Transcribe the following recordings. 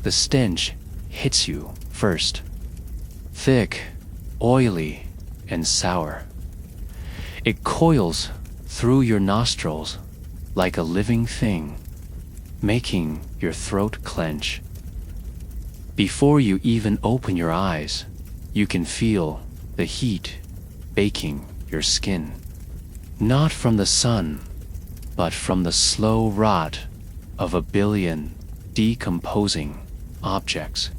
the stench hits you first. Thick, oily, and sour. It coils through your nostrils like a living thing, making your throat clench. Before you even open your eyes, you can feel the heat baking your skin. Not from the sun, but from the slow rot of a billion decomposing objects.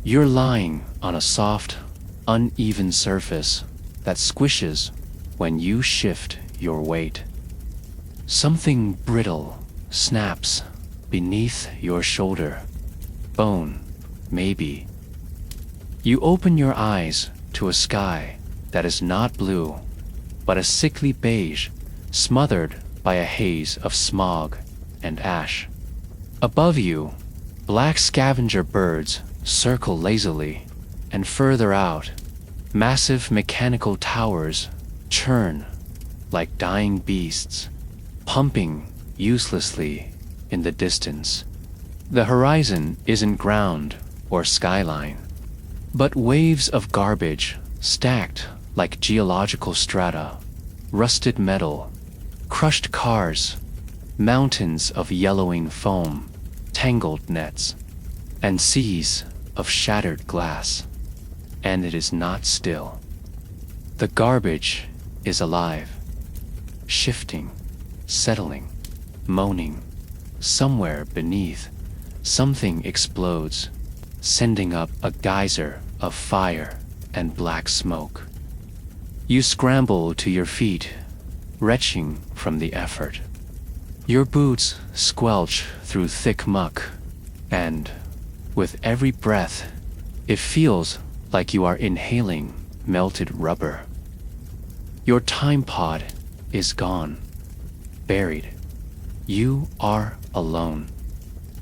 You're lying on a soft, uneven surface that squishes when you shift your weight. Something brittle snaps beneath your shoulder. Bone, maybe. You open your eyes to a sky that is not blue, but a sickly beige, smothered by a haze of smog and ash. Above you, black scavenger birds circle lazily, and further out, massive mechanical towers churn like dying beasts, pumping uselessly in the distance. The horizon isn't ground or skyline, but waves of garbage stacked like geological strata, rusted metal, crushed cars, mountains of yellowing foam, tangled nets, and seas of shattered glass. And it is not still. The garbage is alive, shifting, settling, moaning. Somewhere beneath, something explodes, sending up a geyser of fire and black smoke. You scramble to your feet, retching from the effort. Your boots squelch through thick muck, and with every breath, it feels like you are inhaling melted rubber. Your time pod is gone, buried. You are alone,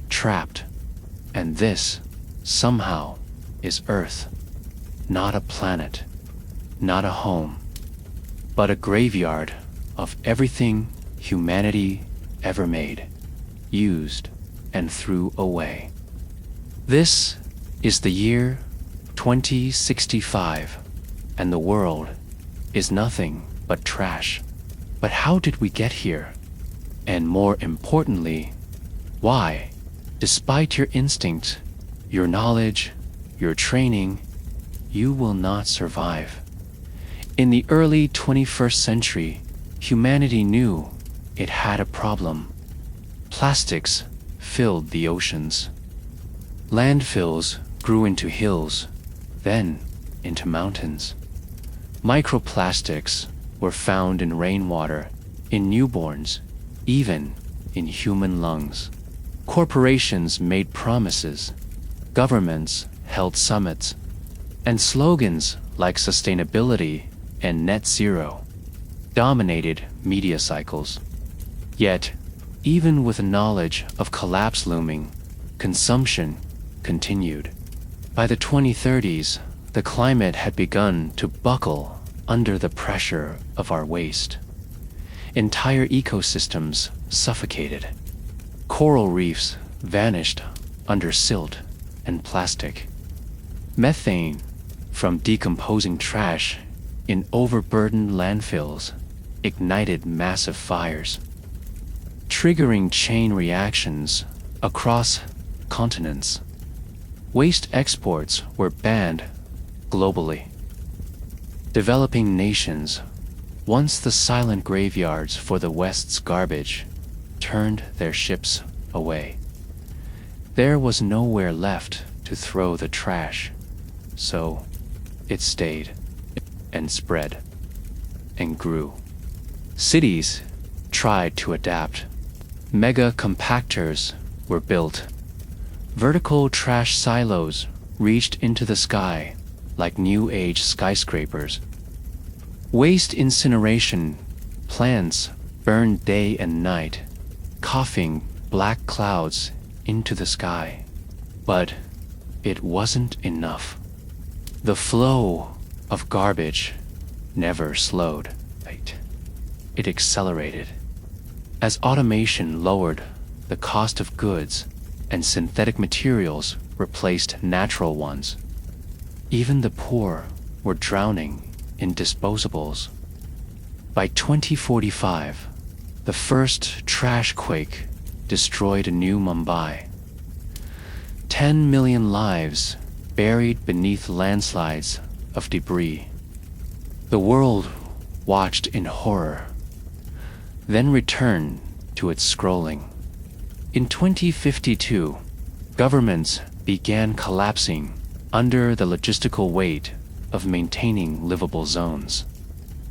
trapped, and this, somehow, is Earth. Not a planet, not a home, but a graveyard of everything humanity ever made, used, and threw away. This is the year 2065, and the world is nothing but trash. But how did we get here? And more importantly, why, despite your instinct, your knowledge, your training, you will not survive? In the early 21st century, humanity knew it had a problem. Plastics filled the oceans. Landfills grew into hills, then into mountains. Microplastics were found in rainwater, in newborns, even in human lungs. Corporations made promises, governments held summits, and slogans like sustainability and net zero dominated media cycles. Yet, even with knowledge of collapse looming, consumption continued. By the 2030s, the climate had begun to buckle under the pressure of our waste. Entire ecosystems suffocated. Coral reefs vanished under silt and plastic. Methane from decomposing trash in overburdened landfills ignited massive fires, triggering chain reactions across continents. Waste exports were banned globally. Developing nations, once the silent graveyards for the West's garbage, turned their ships away. There was nowhere left to throw the trash, so it stayed and spread and grew. Cities tried to adapt. Mega compactors were built. Vertical trash silos reached into the sky like new age skyscrapers. Waste incineration plants burned day and night, coughing black clouds into the sky. But it wasn't enough. The flow of garbage never slowed. It accelerated. As automation lowered the cost of goods, and synthetic materials replaced natural ones. Even the poor were drowning in disposables. By 2045, the first trashquake destroyed New Mumbai. 10 million lives buried beneath landslides of debris. The world watched in horror, then returned to its scrolling. In 2052, governments began collapsing under the logistical weight of maintaining livable zones.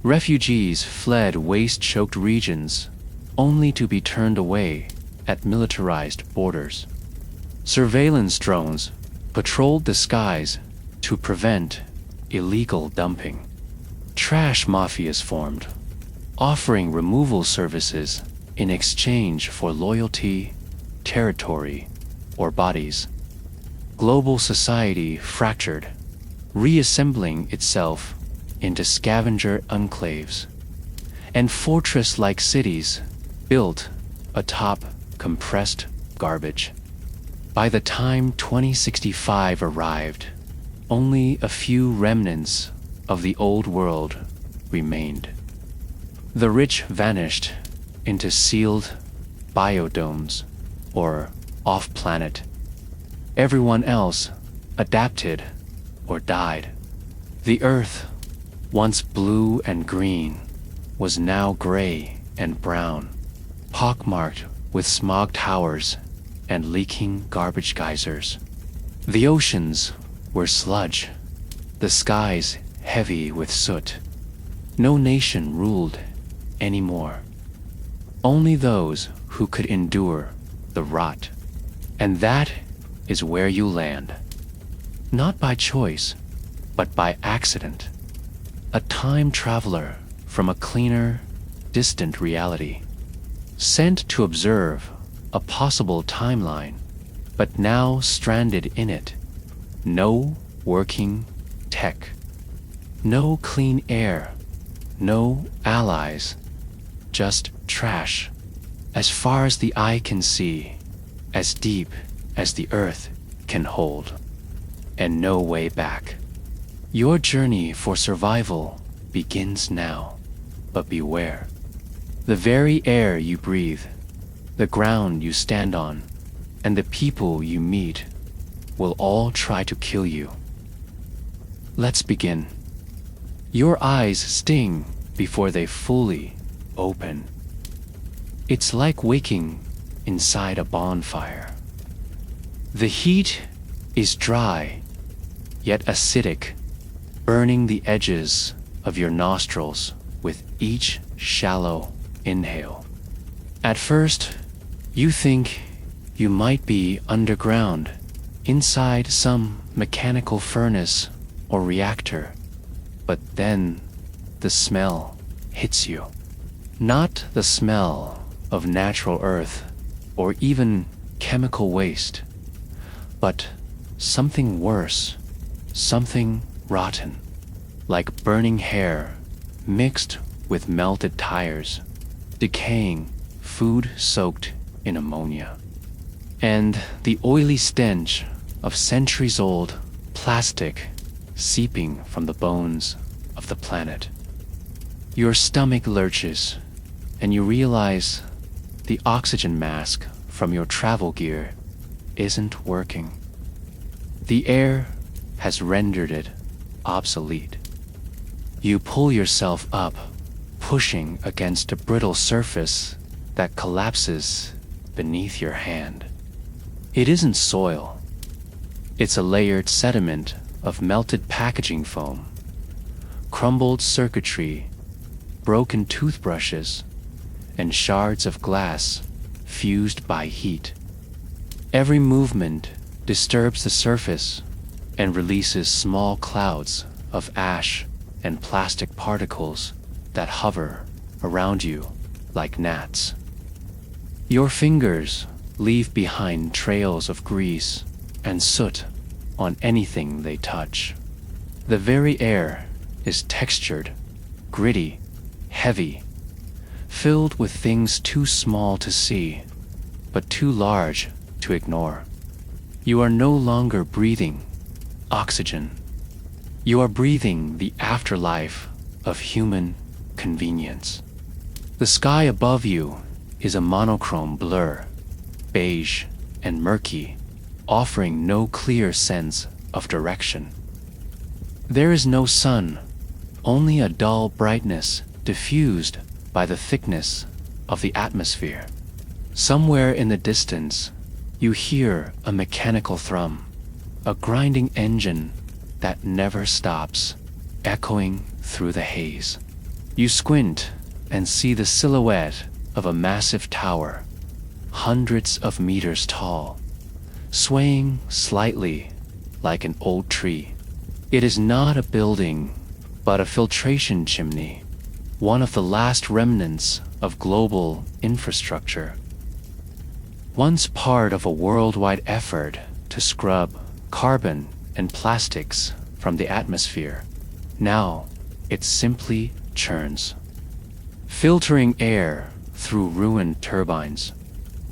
Refugees fled waste-choked regions only to be turned away at militarized borders. Surveillance drones patrolled the skies to prevent illegal dumping. Trash mafias formed, offering removal services in exchange for loyalty, territory, or bodies. Global society fractured, reassembling itself into scavenger enclaves, and fortress-like cities built atop compressed garbage. By the time 2065 arrived, only a few remnants of the old world remained. The rich vanished into sealed biodomes or off-planet. Everyone else adapted or died. The earth, once blue and green, was now gray and brown, pockmarked with smog towers and leaking garbage geysers. The oceans were sludge, the skies heavy with soot. No nation ruled anymore. Only those who could endure the rot. And that is where you land. Not by choice, but by accident. A time traveler from a cleaner, distant reality. Sent to observe a possible timeline, but now stranded in it. No working tech. No clean air. No allies. Just trash. As far as the eye can see. As deep as the earth can hold. And no way back. Your journey for survival begins now. But beware. The very air you breathe, the ground you stand on, and the people you meet will all try to kill you. Let's begin. Your eyes sting before they fully open. It's like waking inside a bonfire. The heat is dry, yet acidic, burning the edges of your nostrils with each shallow inhale. At first, you think you might be underground, inside some mechanical furnace or reactor, but then the smell hits you. Not the smell of natural earth or even chemical waste, but something worse, something rotten, like burning hair mixed with melted tires, decaying food soaked in ammonia, and the oily stench of centuries-old plastic seeping from the bones of the planet. Your stomach lurches, and you realize the oxygen mask from your travel gear isn't working. The air has rendered it obsolete. You pull yourself up, pushing against a brittle surface that collapses beneath your hand. It isn't soil. It's a layered sediment of melted packaging foam, crumbled circuitry, broken toothbrushes, and shards of glass fused by heat. Every movement disturbs the surface and releases small clouds of ash and plastic particles that hover around you like gnats. Your fingers leave behind trails of grease and soot on anything they touch. The very air is textured, gritty, heavy, filled with things too small to see, but too large to ignore. You are no longer breathing oxygen. You are breathing the afterlife of human convenience. The sky above you is a monochrome blur, beige and murky, offering no clear sense of direction. There is no sun, only a dull brightness diffused by the thickness of the atmosphere. Somewhere in the distance, you hear a mechanical thrum, a grinding engine that never stops, echoing through the haze. You squint and see the silhouette of a massive tower, hundreds of meters tall, swaying slightly like an old tree. It is not a building, but a filtration chimney, one of the last remnants of global infrastructure. Once part of a worldwide effort to scrub carbon and plastics from the atmosphere, now it simply churns, filtering air through ruined turbines,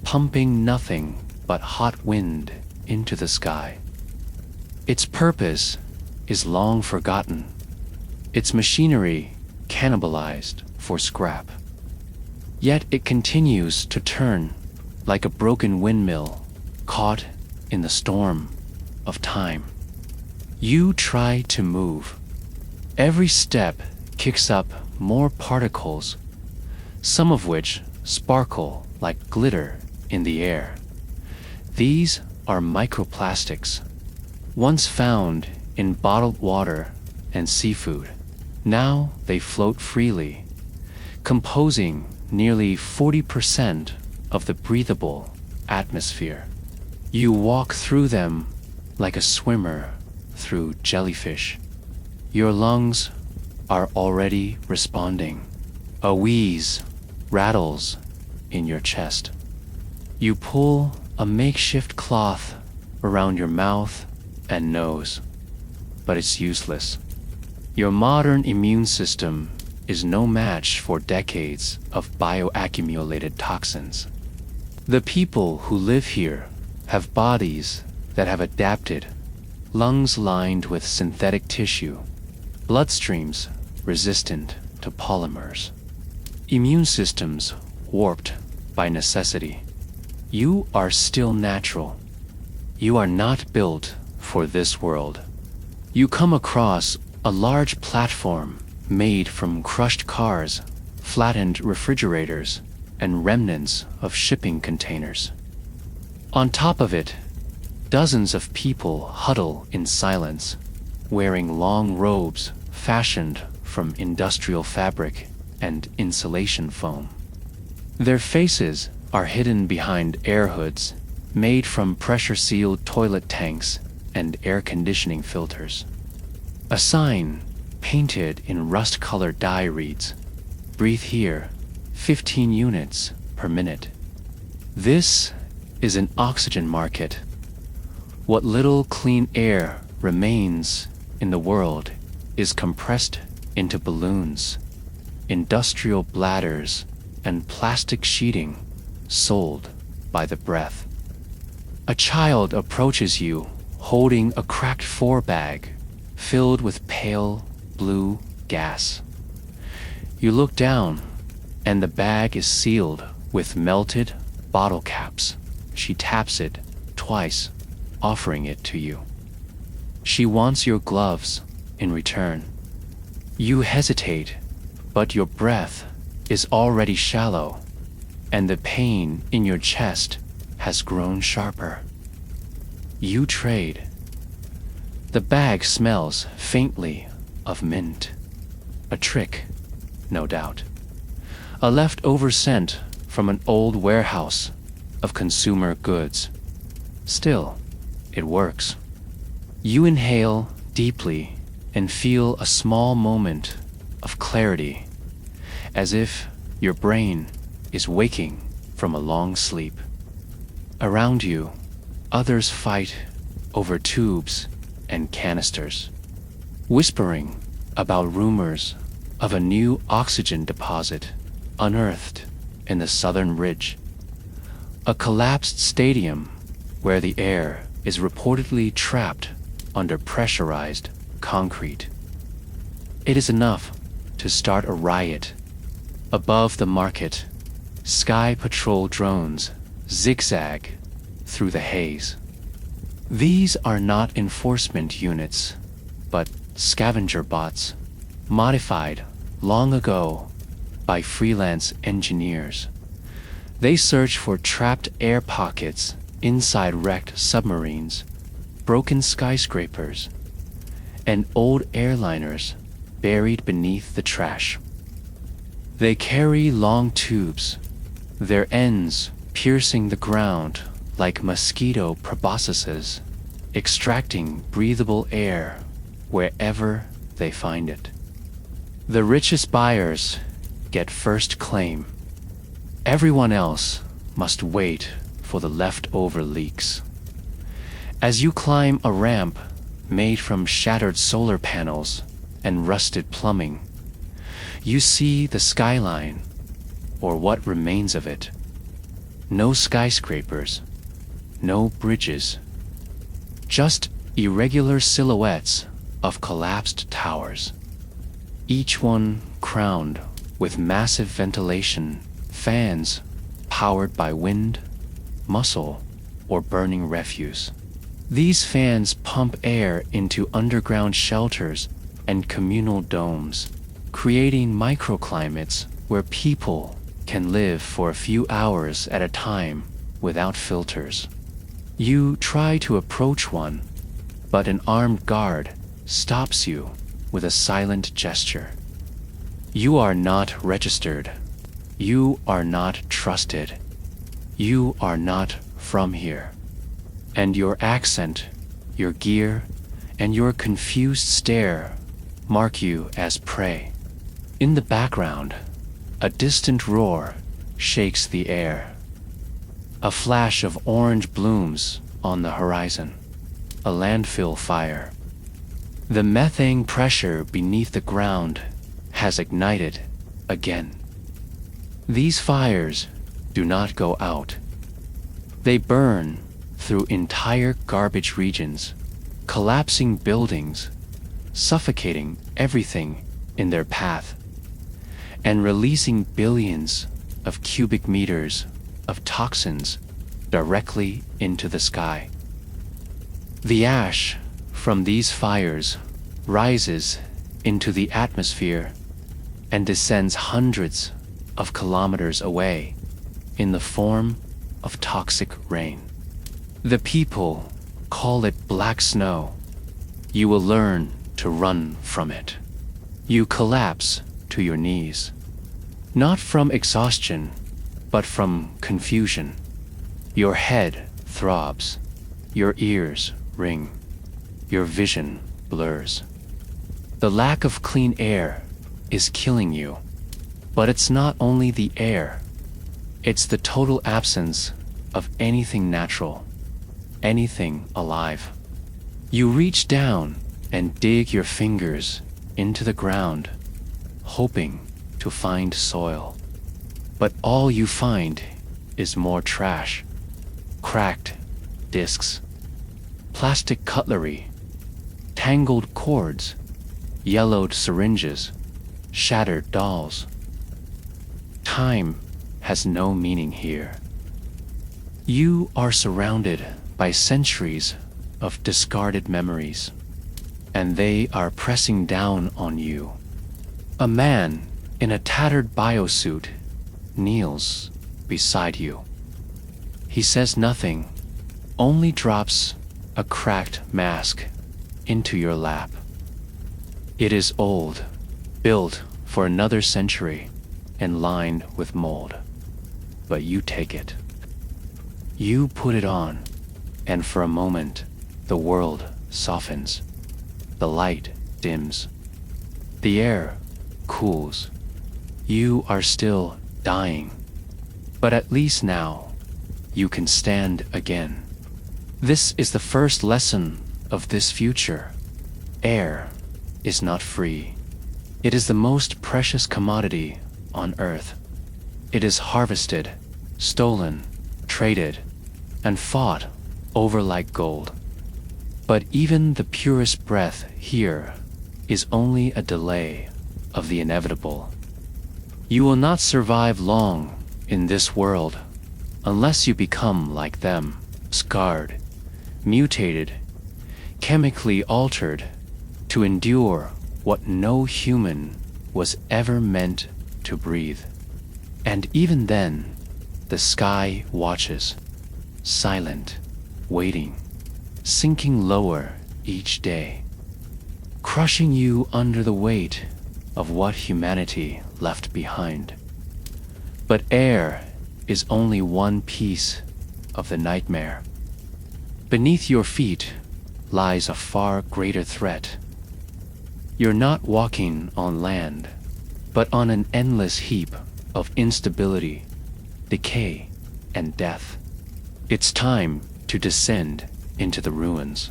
pumping nothing but hot wind into the sky. Its purpose is long forgotten, its machinery cannibalized for scrap. Yet it continues to turn like a broken windmill caught in the storm of time. You try to move. Every step kicks up more particles, some of which sparkle like glitter in the air. These are microplastics, once found in bottled water and seafood. Now they float freely, composing nearly 40% of the breathable atmosphere. You walk through them like a swimmer through jellyfish. Your lungs are already responding. A wheeze rattles in your chest. You pull a makeshift cloth around your mouth and nose, but it's useless. Your modern immune system is no match for decades of bioaccumulated toxins. The people who live here have bodies that have adapted, lungs lined with synthetic tissue, bloodstreams resistant to polymers, immune systems warped by necessity. You are still natural. You are not built for this world. You come across a large platform made from crushed cars, flattened refrigerators, and remnants of shipping containers. On top of it, dozens of people huddle in silence, wearing long robes fashioned from industrial fabric and insulation foam. Their faces are hidden behind air hoods made from pressure-sealed toilet tanks and air conditioning filters. A sign painted in rust-colored dye reads, "Breathe here, 15 units per minute." This is an oxygen market. What little clean air remains in the world is compressed into balloons, industrial bladders, and plastic sheeting sold by the breath. A child approaches you holding a cracked 4-bag filled with pale blue gas. You look down, and the bag is sealed with melted bottle caps. She taps it twice, offering it to you. She wants your gloves in return. You hesitate, but your breath is already shallow, and the pain in your chest has grown sharper. You trade. The bag smells faintly of mint. A trick, no doubt. A leftover scent from an old warehouse of consumer goods. Still, it works. You inhale deeply and feel a small moment of clarity, as if your brain is waking from a long sleep. Around you, others fight over tubes and canisters, whispering about rumors of a new oxygen deposit unearthed in the southern ridge. A collapsed stadium where the air is reportedly trapped under pressurized concrete. It is enough to start a riot. Above the market, Sky Patrol drones zigzag through the haze. These are not enforcement units, but scavenger bots, modified long ago by freelance engineers. They search for trapped air pockets inside wrecked submarines, broken skyscrapers, and old airliners buried beneath the trash. They carry long tubes, their ends piercing the ground like mosquito proboscises, extracting breathable air wherever they find it. The richest buyers get first claim. Everyone else must wait for the leftover leaks. As you climb a ramp made from shattered solar panels and rusted plumbing, you see the skyline, or what remains of it. No skyscrapers, no bridges, just irregular silhouettes of collapsed towers, each one crowned with massive ventilation fans powered by wind, muscle, or burning refuse. These fans pump air into underground shelters and communal domes, creating microclimates where people can live for a few hours at a time without filters. You try to approach one, but an armed guard stops you with a silent gesture. You are not registered. You are not trusted. You are not from here. And your accent, your gear, and your confused stare mark you as prey. In the background, a distant roar shakes the air. A flash of orange blooms on the horizon. A landfill fire. The methane pressure beneath the ground has ignited again. These fires do not go out. They burn through entire garbage regions, collapsing buildings, suffocating everything in their path, and releasing billions of cubic meters of toxins directly into the sky. The ash from these fires rises into the atmosphere and descends hundreds of kilometers away in the form of toxic rain. The people call it black snow. You will learn to run from it. You collapse to your knees, not from exhaustion, but from confusion. Your head throbs, your ears ring, your vision blurs. The lack of clean air is killing you, but it's not only the air, it's the total absence of anything natural, anything alive. You reach down and dig your fingers into the ground, hoping to find soil. But all you find is more trash, cracked discs, plastic cutlery, tangled cords, yellowed syringes, shattered dolls. Time has no meaning here. You are surrounded by centuries of discarded memories, and they are pressing down on you. A man in a tattered biosuit kneels beside you. He says nothing, only drops a cracked mask into your lap. It is old, built for another century, and lined with mold. But you take it. You put it on, and for a moment, the world softens. The light dims. The air cools. You are still dying, but at least now you can stand again. This is the first lesson of this future. Air is not free. It is the most precious commodity on Earth. It is harvested, stolen, traded, and fought over like gold. But even the purest breath here is only a delay of the inevitable. You will not survive long in this world unless you become like them, scarred, mutated, chemically altered to endure what no human was ever meant to breathe. And even then, the sky watches, silent, waiting, sinking lower each day, crushing you under the weight of what humanity left behind. But air is only one piece of the nightmare. Beneath your feet lies a far greater threat. You're not walking on land, but on an endless heap of instability, decay, and death. It's time to descend into the ruins.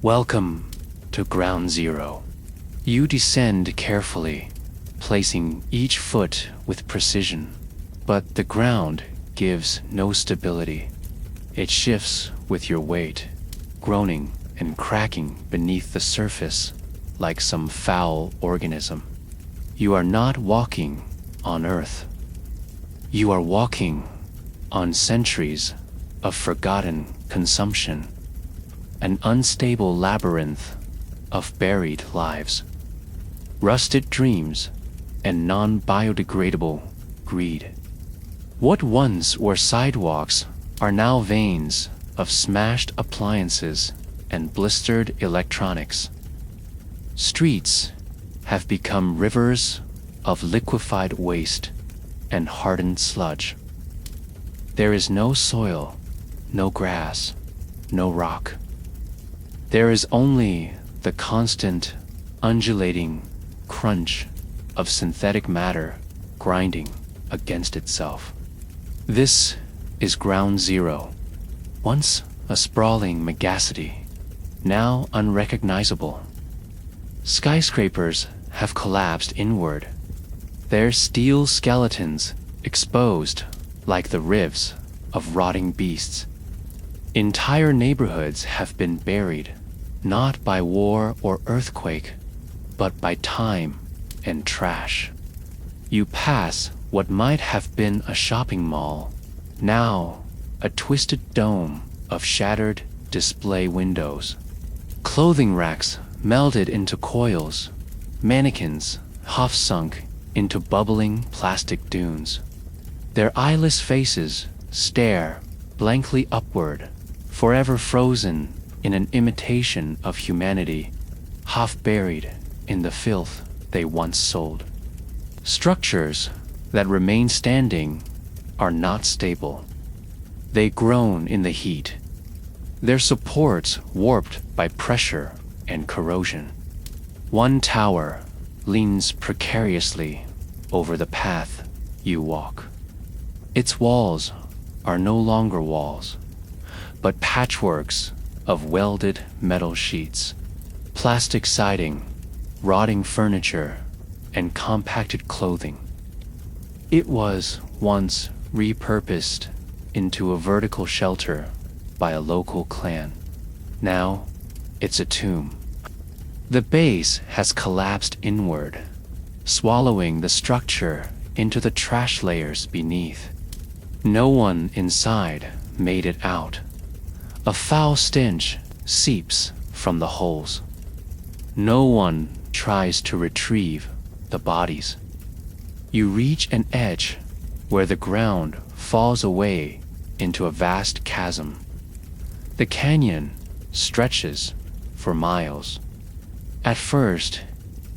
Welcome to Ground Zero. You descend carefully, placing each foot with precision, but the ground gives no stability. It shifts with your weight, groaning and cracking beneath the surface like some foul organism. You are not walking on Earth. You are walking on centuries of forgotten consumption, an unstable labyrinth of buried lives, rusted dreams, and non-biodegradable greed. What once were sidewalks are now veins of smashed appliances and blistered electronics. Streets have become rivers of liquefied waste and hardened sludge. There is no soil, no grass, no rock. There is only the constant, undulating crunch of synthetic matter grinding against itself. This is Ground Zero, once a sprawling megacity, now unrecognizable. Skyscrapers have collapsed inward, their steel skeletons exposed like the ribs of rotting beasts. Entire neighborhoods have been buried, not by war or earthquake, but by time and trash. You pass what might have been a shopping mall, now a twisted dome of shattered display windows. Clothing racks melded into coils, mannequins half-sunk into bubbling plastic dunes. Their eyeless faces stare blankly upward, forever frozen in an imitation of humanity, half-buried in the filth they once sold. Structures that remain standing are not stable. They groan in the heat, their supports warped by pressure and corrosion. One tower leans precariously over the path you walk. Its walls are no longer walls, but patchworks of welded metal sheets, plastic siding, rotting furniture, and compacted clothing. It was once repurposed into a vertical shelter by a local clan. Now, it's a tomb. The base has collapsed inward, swallowing the structure into the trash layers beneath. No one inside made it out. A foul stench seeps from the holes. No one tries to retrieve the bodies. You reach an edge where the ground falls away into a vast chasm. The canyon stretches for miles. At first,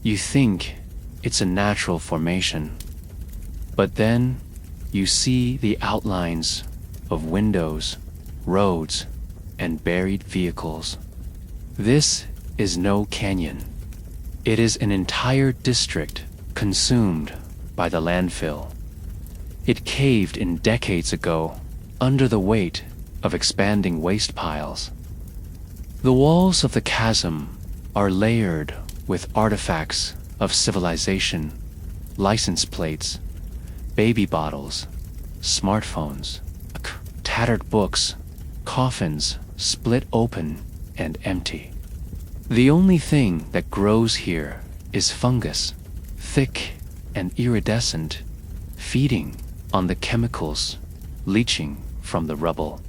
you think it's a natural formation, but then you see the outlines of windows, roads, and buried vehicles. This is no canyon. It is an entire district consumed by the landfill. It caved in decades ago under the weight of expanding waste piles. The walls of the chasm are layered with artifacts of civilization, license plates, baby bottles, smartphones, tattered books, coffins split open and empty. The only thing that grows here is fungus, thick and iridescent, feeding on the chemicals leaching from the rubble.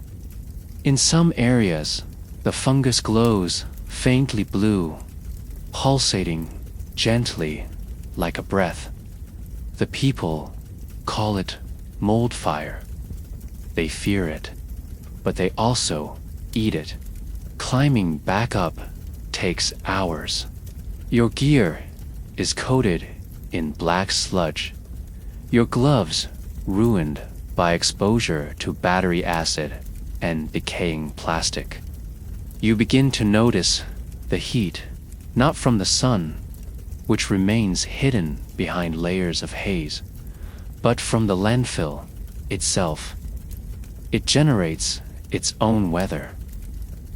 In some areas, the fungus glows faintly blue, pulsating gently like a breath. The people call it mold fire. They fear it, but they also eat it. Climbing back up takes hours. Your gear is coated in black sludge. Your gloves ruined by exposure to battery acid and decaying plastic. You begin to notice the heat, not from the sun, which remains hidden behind layers of haze, but from the landfill itself. It generates its own weather.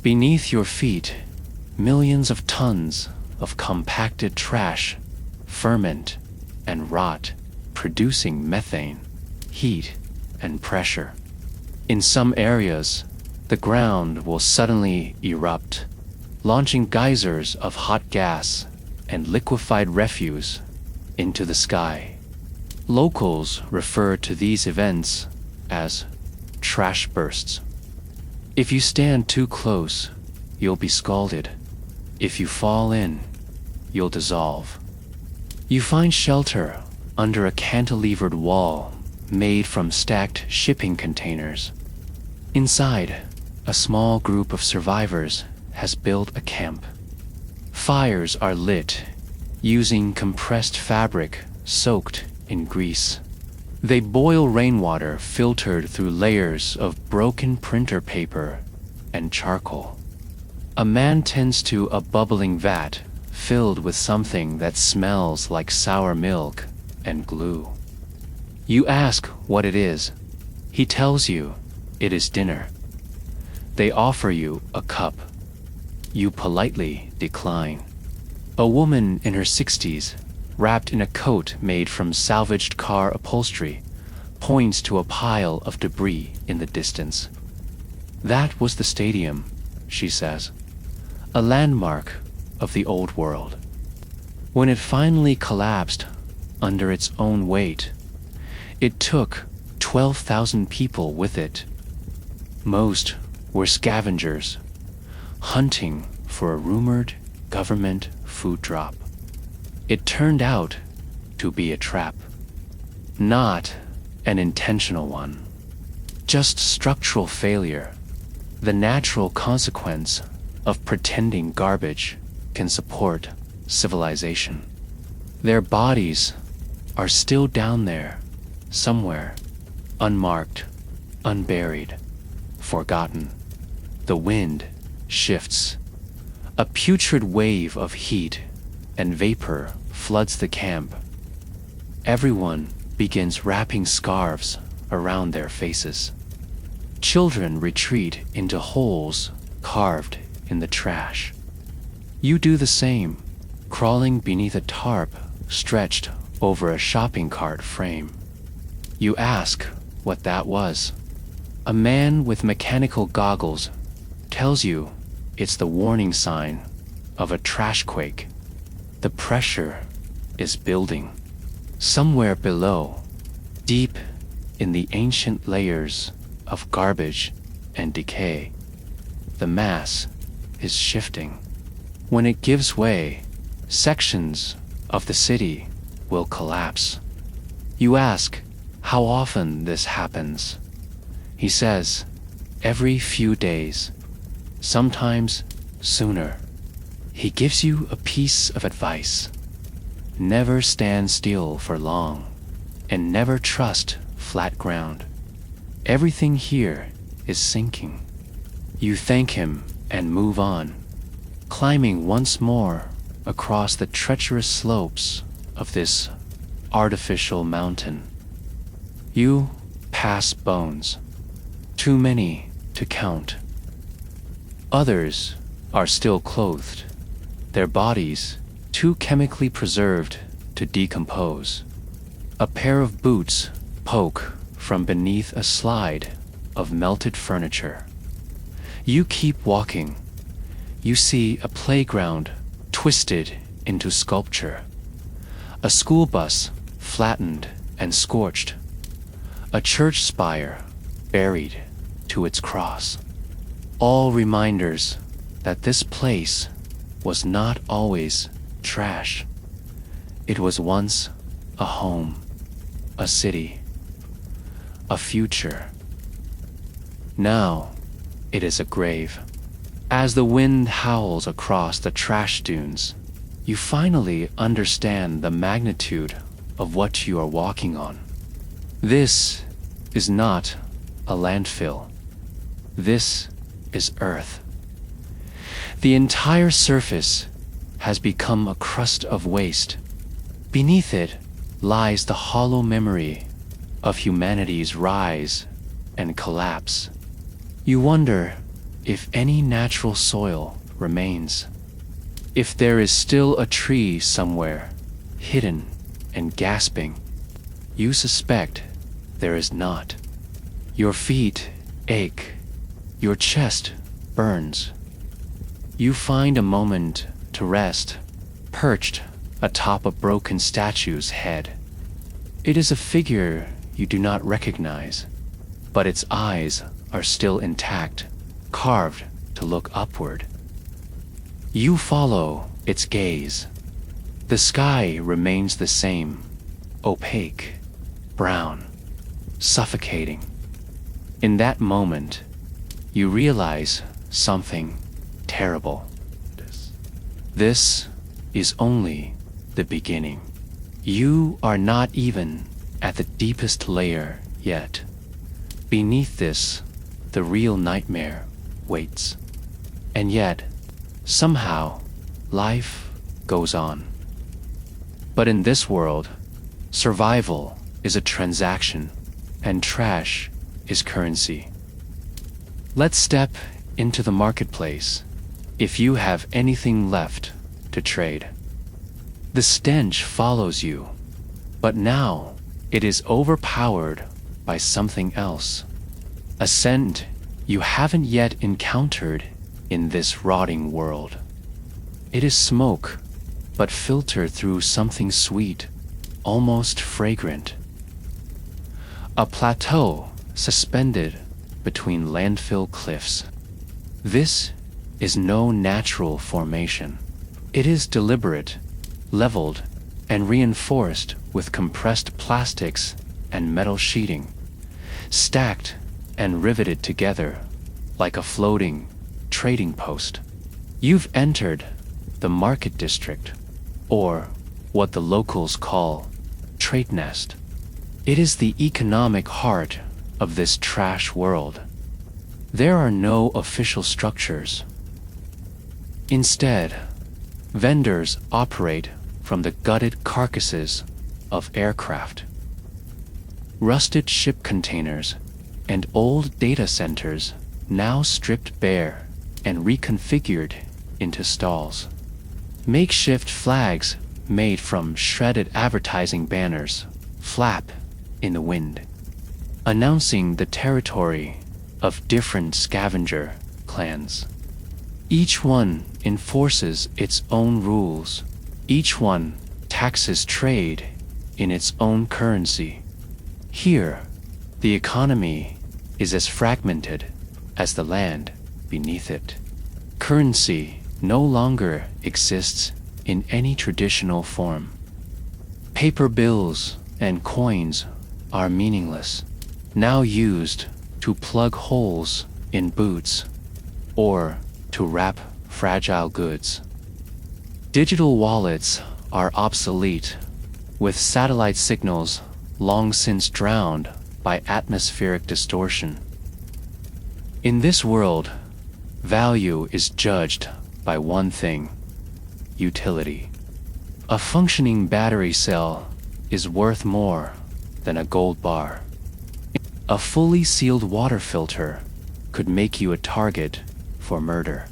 Beneath your feet, millions of tons of compacted trash ferment and rot, producing methane, heat, and pressure. In some areas, the ground will suddenly erupt, launching geysers of hot gas and liquefied refuse into the sky. Locals refer to these events as trash bursts. If you stand too close, you'll be scalded. If you fall in, you'll dissolve. You find shelter under a cantilevered wall made from stacked shipping containers. Inside, a small group of survivors has built a camp. Fires are lit using compressed fabric soaked in grease. They boil rainwater filtered through layers of broken printer paper and charcoal. A man tends to a bubbling vat filled with something that smells like sour milk and glue. You ask what it is. He tells you it is dinner. They offer you a cup. You politely decline. A woman in her 60s, wrapped in a coat made from salvaged car upholstery, points to a pile of debris in the distance. That was the stadium, she says, a landmark of the old world. When it finally collapsed under its own weight, it took 12,000 people with it. Most were scavengers, hunting for a rumored government food drop. It turned out to be a trap. Not an intentional one. Just structural failure, the natural consequence of pretending garbage can support civilization. Their bodies are still down there, somewhere, unmarked, unburied, forgotten. The wind shifts. A putrid wave of heat and vapor floods the camp. Everyone begins wrapping scarves around their faces. Children retreat into holes carved in the trash. You do the same, crawling beneath a tarp stretched over a shopping cart frame. You ask what that was. A man with mechanical goggles tells you it's the warning sign of a trashquake. The pressure is building. Somewhere below, deep in the ancient layers of garbage and decay, the mass is shifting. When it gives way, sections of the city will collapse. You ask how often this happens. He says, every few days, sometimes sooner. He gives you a piece of advice. Never stand still for long, and never trust flat ground. Everything here is sinking. You thank him and move on, climbing once more across the treacherous slopes of this artificial mountain. You pass bones, too many to count. Others are still clothed, their bodies too chemically preserved to decompose. A pair of boots poke from beneath a slide of melted furniture. You keep walking. You see a playground twisted into sculpture, a school bus flattened and scorched, a church spire buried to its cross. All reminders that this place was not always trash. It was once a home, a city, a future. Now it is a grave. As the wind howls across the trash dunes, you finally understand the magnitude of what you are walking on. This is not a landfill. This is Earth. The entire surface has become a crust of waste. Beneath it lies the hollow memory of humanity's rise and collapse. You wonder if any natural soil remains, if there is still a tree somewhere, hidden and gasping. You suspect there is not. Your feet ache, your chest burns. You find a moment to rest, perched atop a broken statue's head. It is a figure you do not recognize, but its eyes are still intact, carved to look upward. You follow its gaze. The sky remains the same, opaque, brown, suffocating. In that moment, you realize something terrible. This is only the beginning. You are not even at the deepest layer yet. Beneath this, the real nightmare waits. And yet, somehow, life goes on. But in this world, survival is a transaction, and trash is currency. Let's step into the marketplace if you have anything left to trade. The stench follows you, but now it is overpowered by something else. A scent you haven't yet encountered in this rotting world. It is smoke, but filtered through something sweet, almost fragrant. A plateau suspended between landfill cliffs. This is no natural formation. It is deliberate, leveled, and reinforced with compressed plastics and metal sheeting, stacked and riveted together like a floating trading post. You've entered the market district, or what the locals call trade nest. It is the economic heart of this trash world. There are no official structures. Instead, vendors operate from the gutted carcasses of aircraft, rusted ship containers, and old data centers now stripped bare and reconfigured into stalls. Makeshift flags made from shredded advertising banners flap in the wind, announcing the territory of different scavenger clans. Each one enforces its own rules. Each one taxes trade in its own currency. Here, the economy is as fragmented as the land beneath it. Currency no longer exists in any traditional form. Paper bills and coins are meaningless, now used to plug holes in boots or to wrap fragile goods. Digital wallets are obsolete, with satellite signals long since drowned by atmospheric distortion. In this world, value is judged by one thing: utility. A functioning battery cell is worth more than a gold bar. A fully sealed water filter could make you a target for murder.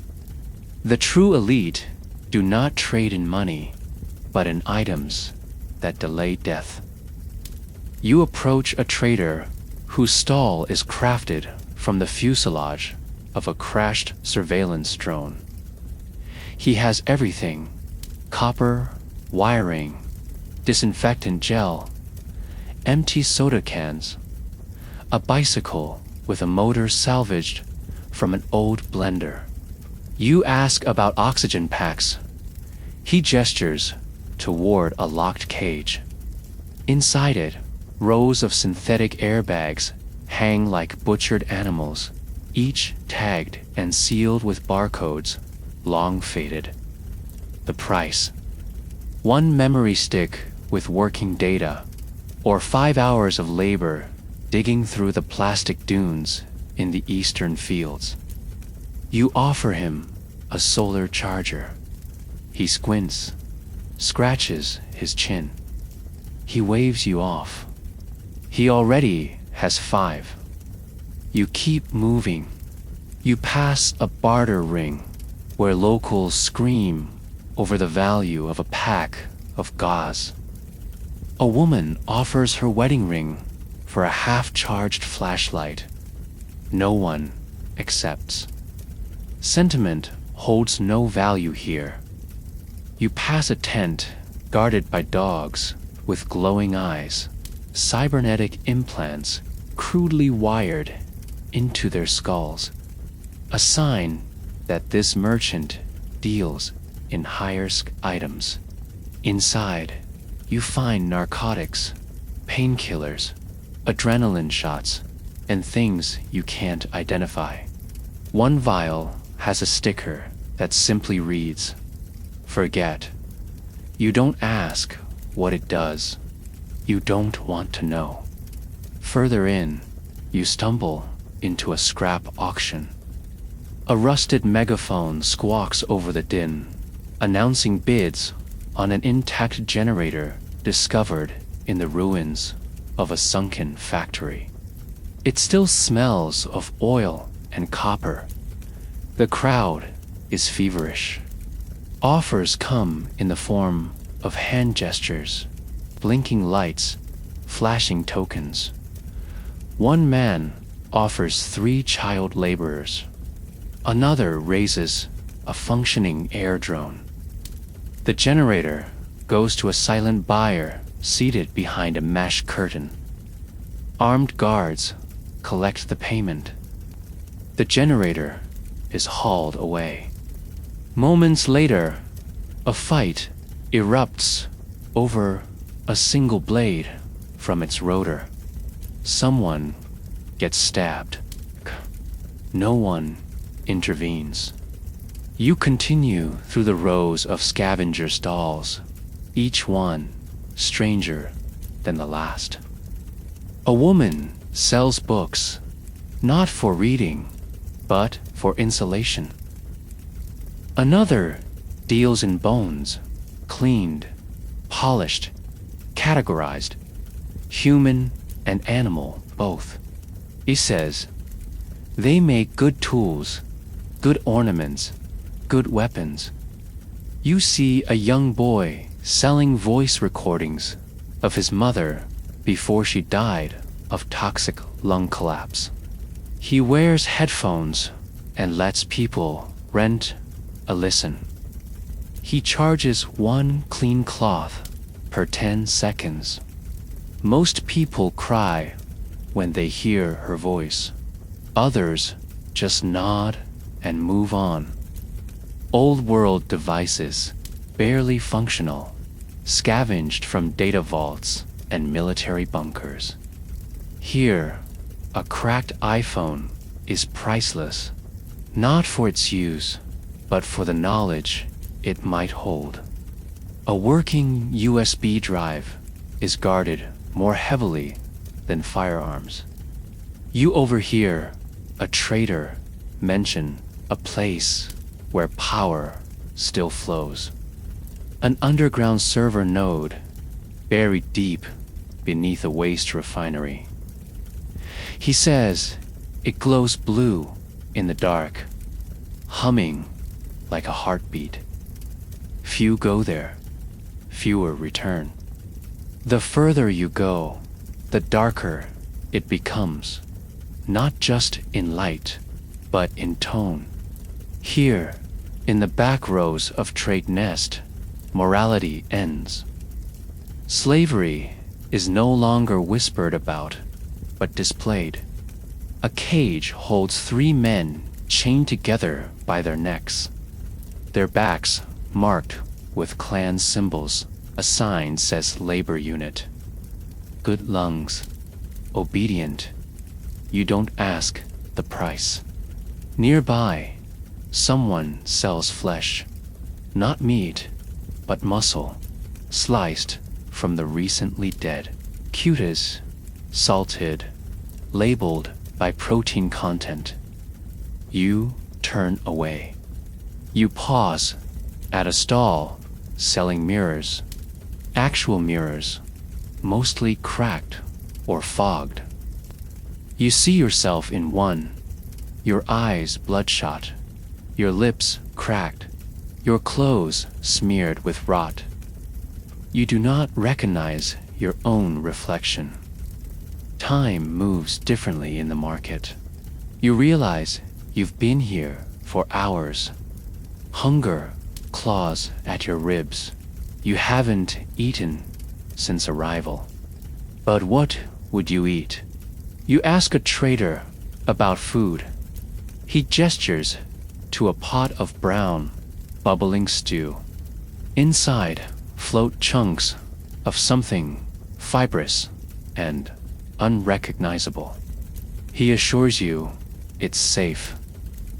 The true elite do not trade in money, but in items that delay death. You approach a trader whose stall is crafted from the fuselage of a crashed surveillance drone. He has everything: copper, wiring, disinfectant gel, empty soda cans, a bicycle with a motor salvaged from an old blender. You ask about oxygen packs. He gestures toward a locked cage. Inside it, rows of synthetic airbags hang like butchered animals, each tagged and sealed with barcodes, long faded. The price: one memory stick with working data, or 5 hours of labor digging through the plastic dunes in the eastern fields. You offer him a solar charger. He squints, scratches his chin. He waves you off. He already has 5. You keep moving. You pass a barter ring where locals scream over the value of a pack of gauze. A woman offers her wedding ring for a half-charged flashlight. No one accepts. Sentiment holds no value here. You pass a tent guarded by dogs with glowing eyes, cybernetic implants crudely wired into their skulls, a sign that this merchant deals in high-risk items. Inside, you find narcotics, painkillers, adrenaline shots, and things you can't identify. One vial has a sticker that simply reads, "Forget." You don't ask what it does. You don't want to know. Further in, you stumble into a scrap auction. A rusted megaphone squawks over the din, announcing bids on an intact generator discovered in the ruins of a sunken factory. It still smells of oil and copper. The crowd is feverish. Offers come in the form of hand gestures, blinking lights, flashing tokens. One man offers 3 child laborers. Another raises a functioning air drone. The generator goes to a silent buyer seated behind a mesh curtain. Armed guards collect the payment. The generator is hauled away. Moments later, a fight erupts over a single blade from its rotor. Someone gets stabbed. No one intervenes. You continue through the rows of scavenger stalls, each one stranger than the last. A woman sells books, not for reading, but for insulation. Another deals in bones, cleaned, polished, categorized, human and animal both. He says, they make good tools, good ornaments, good weapons. You see a young boy selling voice recordings of his mother before she died of toxic lung collapse. He wears headphones and lets people rent a listen. He charges 1 clean cloth per 10 seconds. Most people cry when they hear her voice. Others just nod and move on. Old world devices, barely functional, scavenged from data vaults and military bunkers. Here, a cracked iPhone is priceless, not for its use, but for the knowledge it might hold. A working USB drive is guarded more heavily than firearms. You overhear a trader mention a place where power still flows. An underground server node buried deep beneath a waste refinery. He says it glows blue in the dark, humming like a heartbeat. Few go there, fewer return. The further you go, the darker it becomes, not just in light, but in tone. Here, in the back rows of Trade Nest, morality ends. Slavery is no longer whispered about, but displayed. A cage holds 3 men chained together by their necks, their backs marked with clan symbols. A sign says labor unit. Good lungs, obedient. You don't ask the price. Nearby, someone sells flesh, not meat, but muscle, sliced from the recently dead. Cutis, salted, labeled by protein content. You turn away. You pause at a stall selling mirrors, actual mirrors, mostly cracked or fogged. You see yourself in one, your eyes bloodshot, your lips cracked, your clothes smeared with rot. You do not recognize your own reflection. Time moves differently in the market. You realize you've been here for hours. Hunger claws at your ribs. You haven't eaten since arrival. But what would you eat? You ask a trader about food. He gestures to a pot of brown, bubbling stew. Inside float chunks of something fibrous and unrecognizable. He assures you it's safe.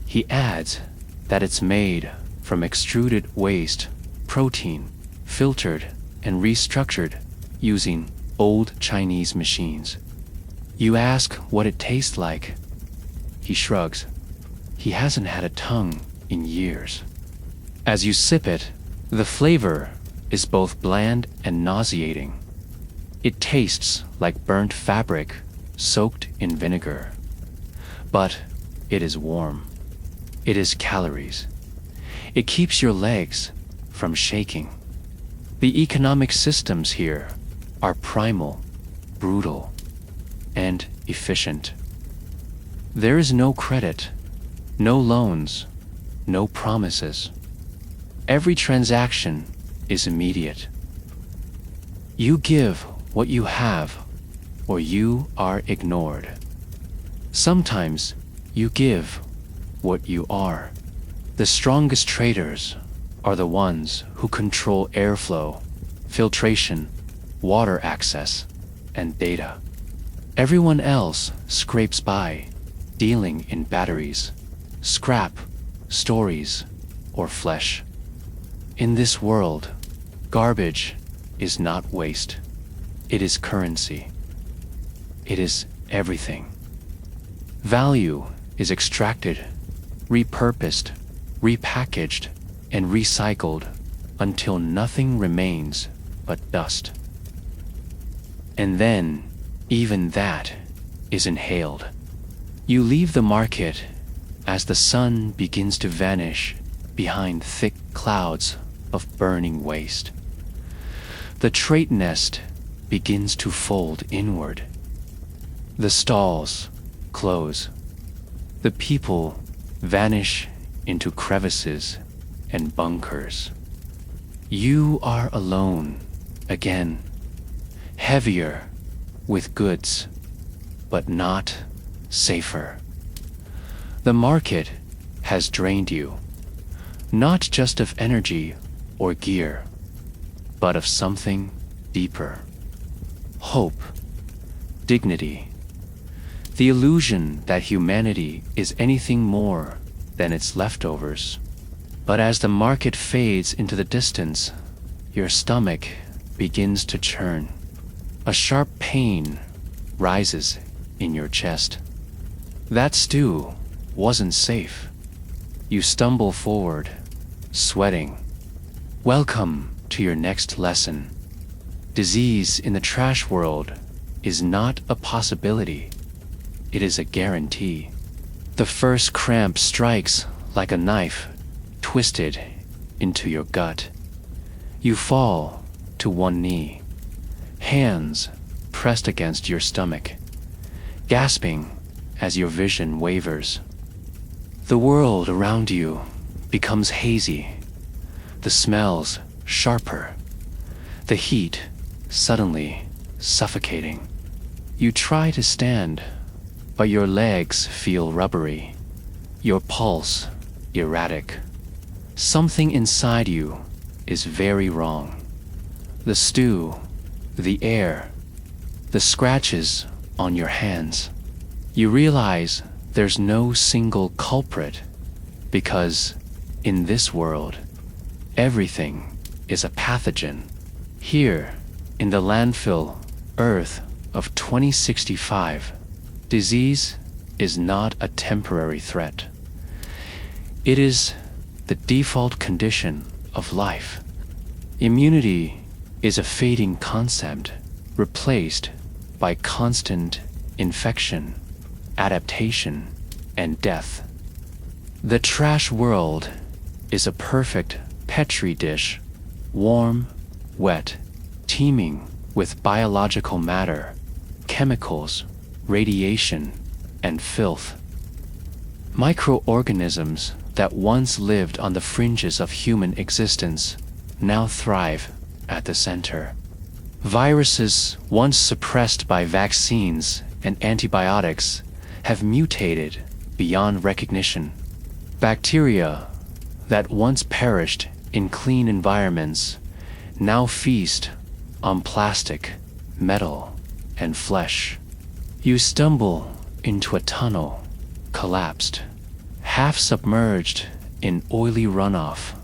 He adds that it's made from extruded waste, protein, filtered and restructured using old Chinese machines. You ask what it tastes like. He shrugs. He hasn't had a tongue in years. As you sip it, the flavor is both bland and nauseating. It tastes like burnt fabric soaked in vinegar. But it is warm. It is calories. It keeps your legs from shaking. The economic systems here are primal, brutal, and efficient. There is no credit, no loans, no promises. Every transaction is immediate. You give what you have, or you are ignored. Sometimes you give what you are. The strongest traders are the ones who control airflow, filtration, water access, and data. Everyone else scrapes by, dealing in batteries, scrap, stories, or flesh. In this world, garbage is not waste. It is currency. It is everything. Value is extracted, repurposed, repackaged, and recycled until nothing remains but dust. And then, even that is inhaled. You leave the market as the sun begins to vanish behind thick clouds of burning waste. The Trade Nest begins to fold inward. The stalls close. The people vanish into crevices and bunkers. You are alone again, heavier with goods, but not safer. The market has drained you, not just of energy or gear, but of something deeper. Hope, dignity, the illusion that humanity is anything more than its leftovers. But as the market fades into the distance, your stomach begins to churn. A sharp pain rises in your chest. That stew wasn't safe. You stumble forward, sweating. Welcome to your next lesson. Disease in the trash world is not a possibility. It is a guarantee. The first cramp strikes like a knife twisted into your gut. You fall to one knee, hands pressed against your stomach, gasping as your vision wavers. The world around you becomes hazy, the smells sharper, the heat suddenly suffocating. You try to stand, but your legs feel rubbery, your pulse erratic. Something inside you is very wrong. The stew, the air, the scratches on your hands. You realize there's no single culprit, because in this world, everything is a pathogen. Here, in the landfill Earth of 2065, disease is not a temporary threat. It is the default condition of life. Immunity is a fading concept, replaced by constant infection, adaptation, and death. The trash world is a perfect petri dish, warm, wet, teeming with biological matter, chemicals, radiation, and filth. Microorganisms that once lived on the fringes of human existence now thrive at the center. Viruses once suppressed by vaccines and antibiotics have mutated beyond recognition. Bacteria that once perished in clean environments now feast on plastic, metal, and flesh. You stumble into a tunnel, collapsed, half submerged in oily runoff,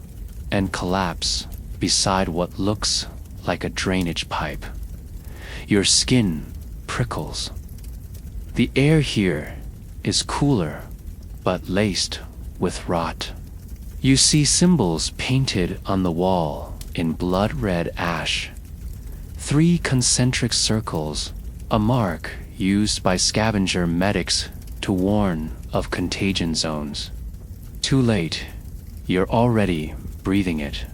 and collapse beside what looks like a drainage pipe. Your skin prickles. The air here is cooler, but laced with rot. You see symbols painted on the wall in blood-red ash. 3 concentric circles, a mark used by scavenger medics to warn of contagion zones. Too late, you're already breathing it.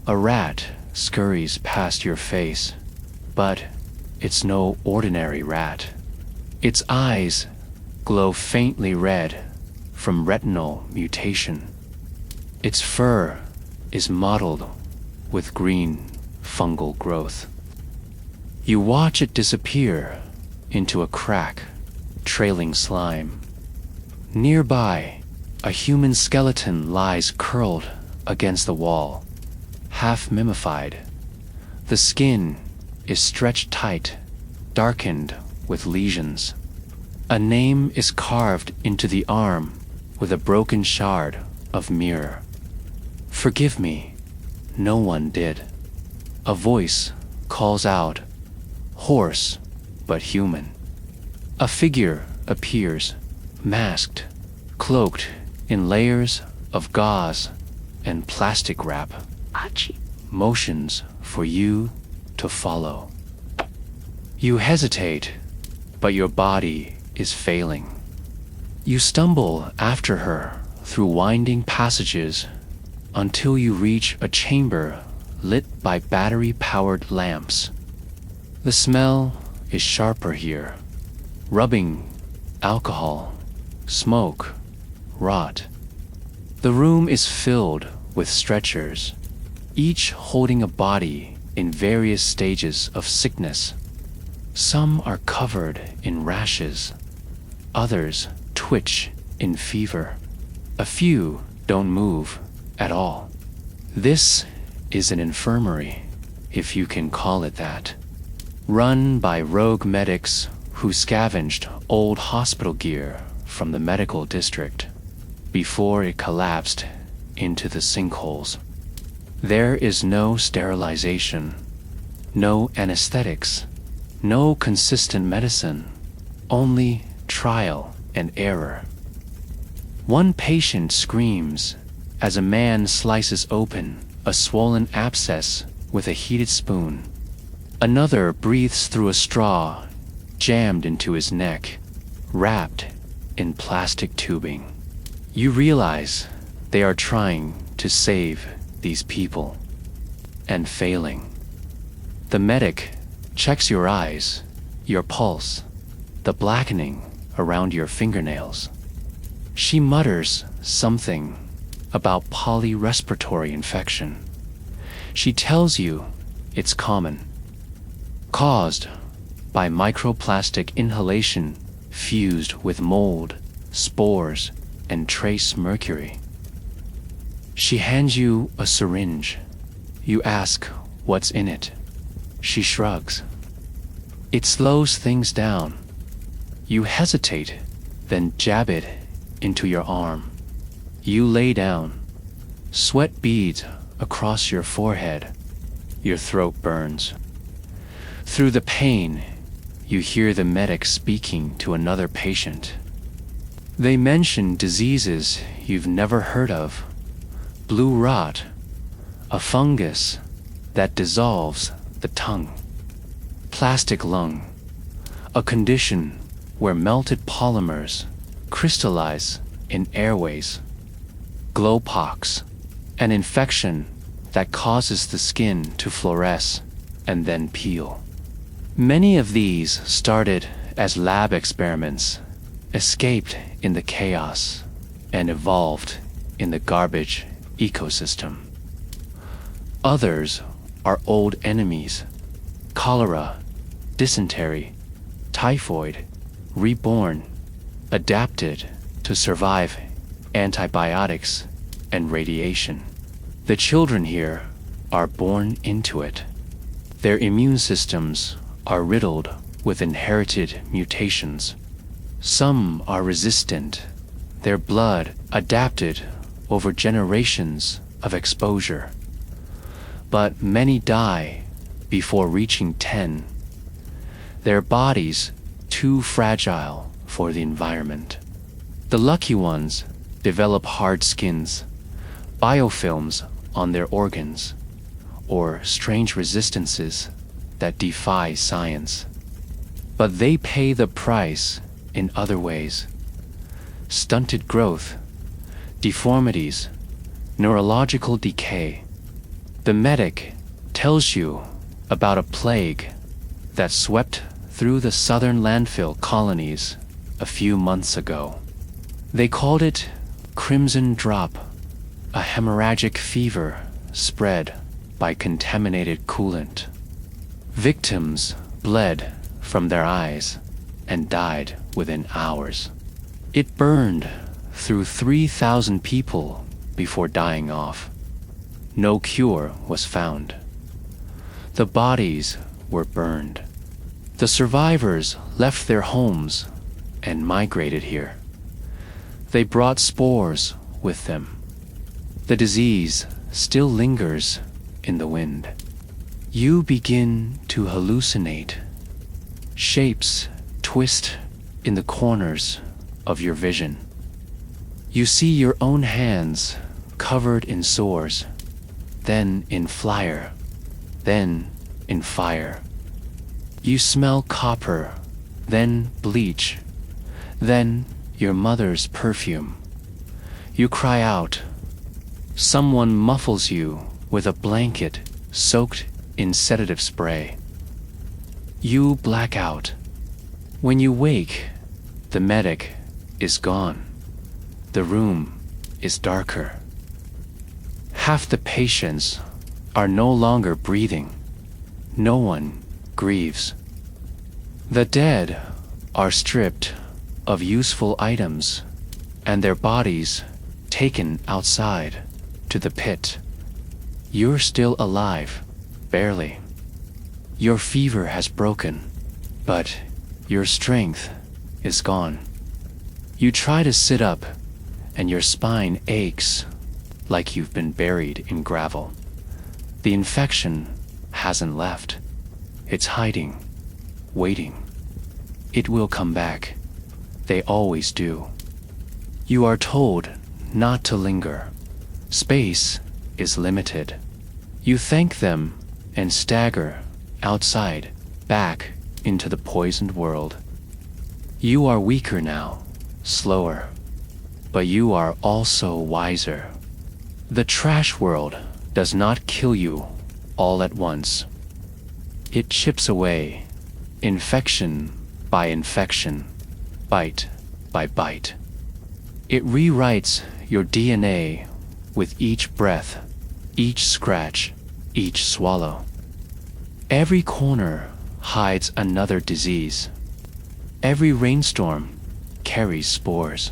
A rat scurries past your face, but it's no ordinary rat. Its eyes glow faintly red from retinal mutation. Its fur is mottled with green fungal growth. You watch it disappear into a crack, trailing slime. Nearby, a human skeleton lies curled against the wall, half mummified. The skin is stretched tight, darkened with lesions. A name is carved into the arm with a broken shard of mirror. Forgive me, no one did. A voice calls out, hoarse but human. A figure appears, masked, cloaked in layers of gauze and plastic wrap. Achi. Motions for you to follow. You hesitate, but your body is failing. You stumble after her through winding passages until you reach a chamber lit by battery-powered lamps. The smell is sharper here. Rubbing, alcohol, smoke, rot. The room is filled with stretchers, each holding a body in various stages of sickness. Some are covered in rashes, others twitch in fever. A few don't move at all. This is an infirmary, if you can call it that, run by rogue medics who scavenged old hospital gear from the medical district before it collapsed into the sinkholes. There is no sterilization, no anesthetics, no consistent medicine, only trial and error. One patient screams as a man slices open a swollen abscess with a heated spoon. Another breathes through a straw jammed into his neck, wrapped in plastic tubing. You realize they are trying to save these people, and failing. The medic checks your eyes, your pulse, the blackening around your fingernails. She mutters something about polyrespiratory infection. She tells you it's common, caused by microplastic inhalation fused with mold, spores, and trace mercury. She hands you a syringe. You ask what's in it. She shrugs. It slows things down. You hesitate, then jab it into your arm. You lay down. Sweat beads across your forehead. Your throat burns. Through the pain, you hear the medic speaking to another patient. They mention diseases you've never heard of. Blue rot, a fungus that dissolves the tongue. Plastic lung, a condition where melted polymers crystallize in airways. Glowpox, an infection that causes the skin to fluoresce and then peel. Many of these started as lab experiments, escaped in the chaos, and evolved in the garbage ecosystem. Others are old enemies: cholera, dysentery, typhoid, reborn, adapted to survive antibiotics and radiation. The children here are born into it. Their immune systems are riddled with inherited mutations. Some are resistant, their blood adapted over generations of exposure. But many die before reaching 10. Their bodies too fragile for the environment. The lucky ones develop hard skins, biofilms on their organs, or strange resistances that defy science. But they pay the price in other ways: stunted growth, deformities, neurological decay. The medic tells you about a plague that swept through the southern landfill colonies a few months ago. They called it crimson drop, a hemorrhagic fever spread by contaminated coolant. Victims bled from their eyes and died within hours. It burned through 3,000 people before dying off. No cure was found. The bodies were burned. The survivors left their homes and migrated here. They brought spores with them. The disease still lingers in the wind. You begin to hallucinate. Shapes twist in the corners of your vision. You see your own hands covered in sores, then in flyer, then in fire. You smell copper, then bleach, then your mother's perfume. You cry out. Someone muffles you with a blanket soaked in sedative spray. You black out. When you wake, the medic is gone. The room is darker. Half the patients are no longer breathing. No one grieves. The dead are stripped of useful items and their bodies taken outside to the pit. You're still alive, barely. Your fever has broken, but your strength is gone. You try to sit up, and your spine aches like you've been buried in gravel. The infection hasn't left. It's hiding, waiting. It will come back. They always do. You are told not to linger. Space is limited. You thank them and stagger outside, back into the poisoned world. You are weaker now, slower, but you are also wiser. The trash world does not kill you all at once. It chips away, infection by infection, bite by bite. It rewrites your DNA with each breath, each scratch, each swallow. Every corner hides another disease. Every rainstorm carries spores.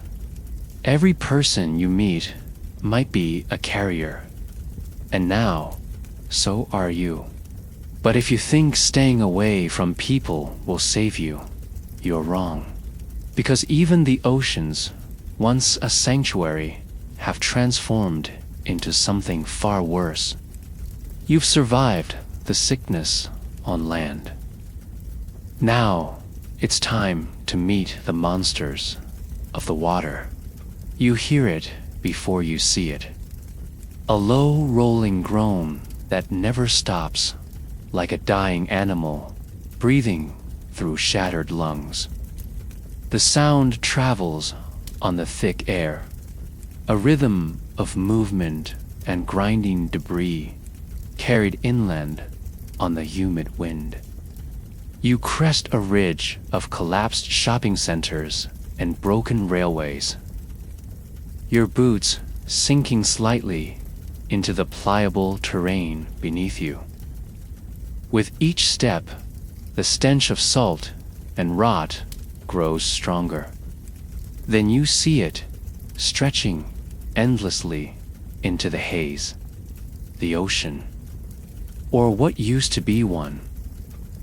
Every person you meet might be a carrier. And now, so are you. But if you think staying away from people will save you, you're wrong. Because even the oceans, once a sanctuary, have transformed into something far worse. You've survived the sickness on land. Now, it's time to meet the monsters of the water. You hear it before you see it. A low rolling groan that never stops, like a dying animal breathing through shattered lungs. The sound travels on the thick air, a rhythm of movement and grinding debris carried inland on the humid wind. You crest a ridge of collapsed shopping centers and broken railways, your boots sinking slightly into the pliable terrain beneath you. With each step, the stench of salt and rot grows stronger. Then you see it, stretching endlessly into the haze, the ocean, or what used to be one.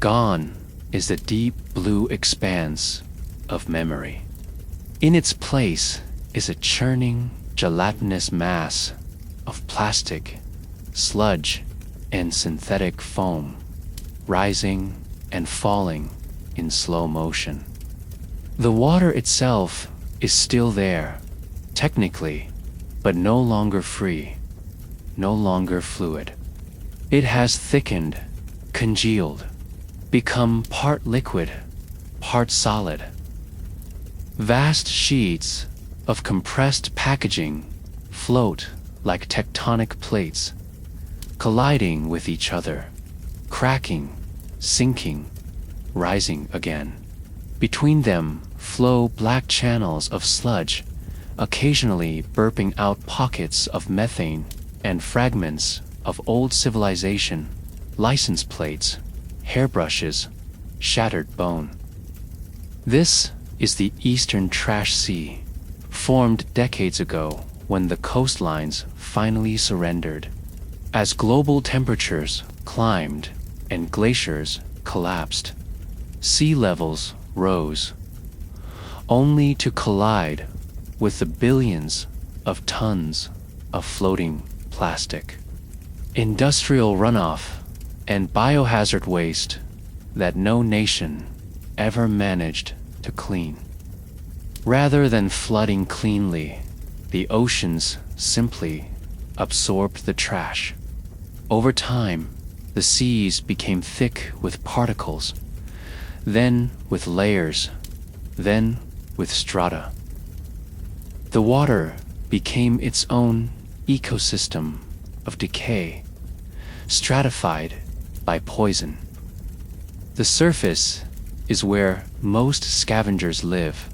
Gone is the deep blue expanse of memory. In its place is a churning, gelatinous mass of plastic, sludge, and synthetic foam, rising and falling in slow motion. The water itself is still there, technically, but no longer free, no longer fluid. It has thickened, congealed, become part liquid, part solid. Vast sheets of compressed packaging float like tectonic plates, colliding with each other, cracking, sinking, rising again. Between them flow black channels of sludge, occasionally burping out pockets of methane and fragments of old civilization, license plates, hairbrushes, shattered bone. This is the Eastern Trash Sea, formed decades ago when the coastlines finally surrendered. As global temperatures climbed and glaciers collapsed, sea levels rose, only to collide with the billions of tons of floating plastic, industrial runoff, and biohazard waste that no nation ever managed to clean. Rather than flooding cleanly, the oceans simply absorbed the trash. Over time, the seas became thick with particles, then with layers, then with strata. The water became its own ecosystem of decay, stratified by poison. The surface is where most scavengers live.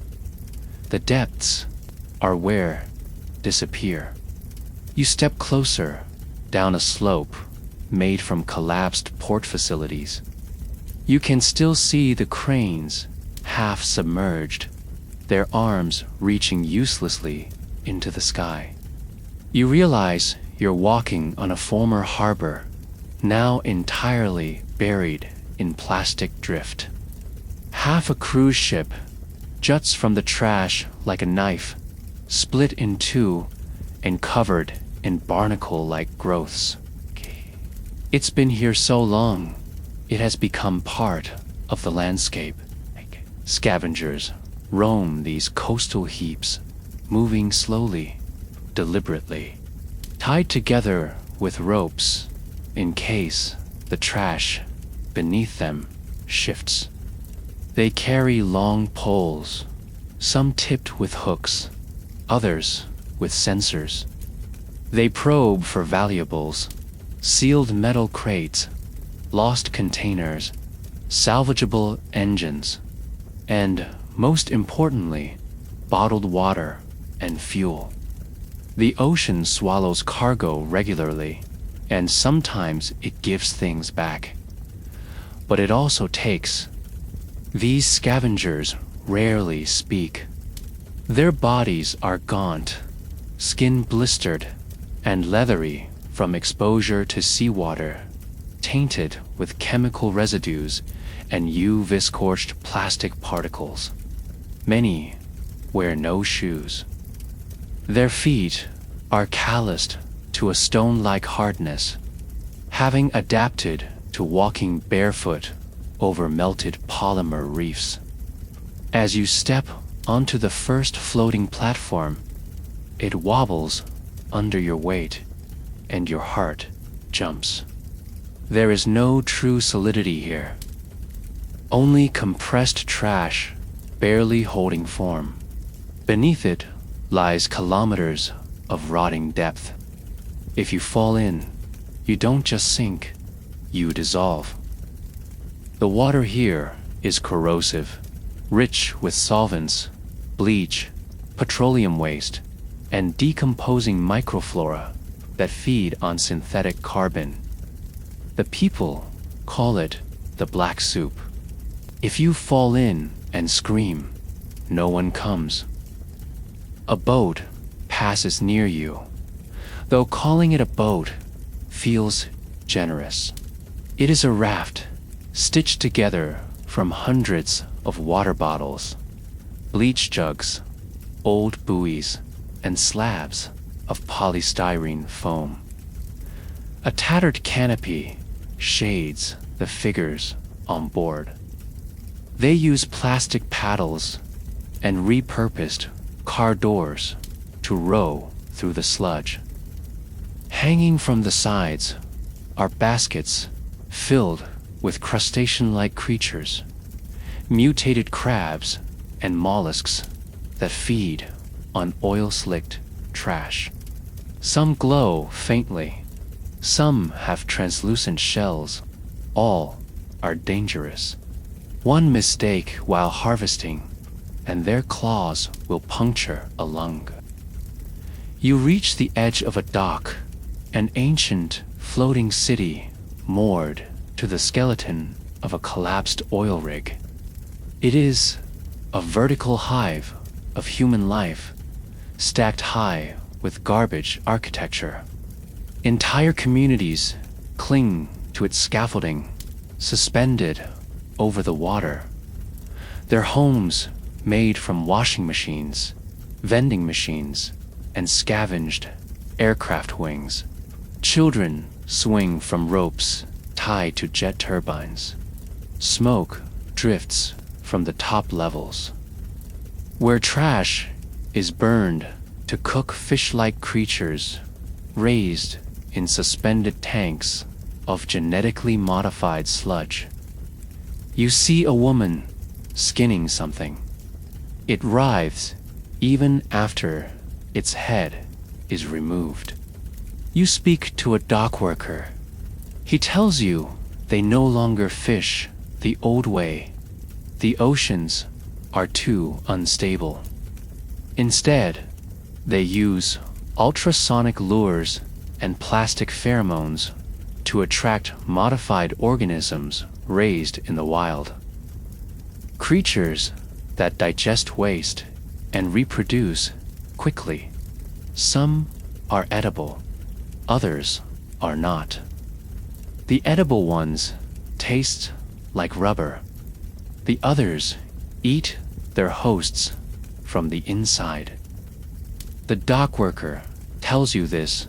The depths are where disappear. You step closer down a slope made from collapsed port facilities. You can still see the cranes, half submerged, their arms reaching uselessly into the sky. You realize you're walking on a former harbor, now entirely buried in plastic drift. Half a cruise ship juts from the trash like a knife, split in two and covered in barnacle-like growths. It's been here so long, it has become part of the landscape. Scavengers roam these coastal heaps, moving slowly, deliberately, tied together with ropes in case the trash beneath them shifts. They carry long poles, some tipped with hooks, others with sensors. They probe for valuables, sealed metal crates, lost containers, salvageable engines, and, most importantly, bottled water and fuel. The ocean swallows cargo regularly, and sometimes it gives things back. But it also takes. These scavengers rarely speak. Their bodies are gaunt, skin blistered, and leathery from exposure to seawater, tainted with chemical residues and UV-scorched plastic particles. Many wear no shoes. Their feet are calloused to a stone-like hardness, having adapted to walking barefoot over melted polymer reefs. As you step onto the first floating platform, it wobbles under your weight, and your heart jumps. There is no true solidity here, only compressed trash barely holding form. Beneath it lies kilometers of rotting depth. If you fall in, you don't just sink, you dissolve. The water here is corrosive, rich with solvents, bleach, petroleum waste, and decomposing microflora that feed on synthetic carbon. The people call it the black soup. If you fall in and scream, no one comes. A boat passes near you, though calling it a boat feels generous. It is a raft stitched together from hundreds of water bottles, bleach jugs, old buoys, and slabs of polystyrene foam. A tattered canopy shades the figures on board. They use plastic paddles and repurposed car doors to row through the sludge. Hanging from the sides are baskets filled with crustacean-like creatures, mutated crabs and mollusks that feed on oil-slicked trash. Some glow faintly, some have translucent shells, all are dangerous. One mistake while harvesting, and their claws will puncture a lung. You reach the edge of a dock, an ancient floating city moored to the skeleton of a collapsed oil rig. It is a vertical hive of human life, stacked high with garbage architecture. Entire communities cling to its scaffolding, suspended over the water. Their homes made from washing machines, vending machines, and scavenged aircraft wings. Children swing from ropes tied to jet turbines. Smoke drifts from the top levels, where trash is burned to cook fish-like creatures raised in suspended tanks of genetically modified sludge. You see a woman skinning something. It writhes even after its head is removed. You speak to a dock worker. He tells you they no longer fish the old way. The oceans are too unstable. Instead, they use ultrasonic lures and plastic pheromones to attract modified organisms raised in the wild. Creatures that digest waste and reproduce quickly. Some are edible, others are not. The edible ones taste like rubber. The others eat their hosts from the inside. The dock worker tells you this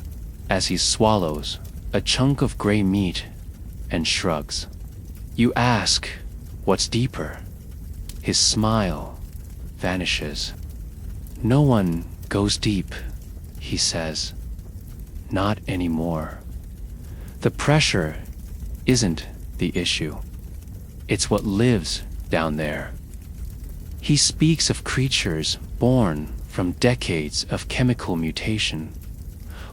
as he swallows a chunk of gray meat and shrugs. You ask what's deeper. His smile vanishes. No one goes deep, he says. Not anymore. The pressure isn't the issue. It's what lives down there. He speaks of creatures born from decades of chemical mutation,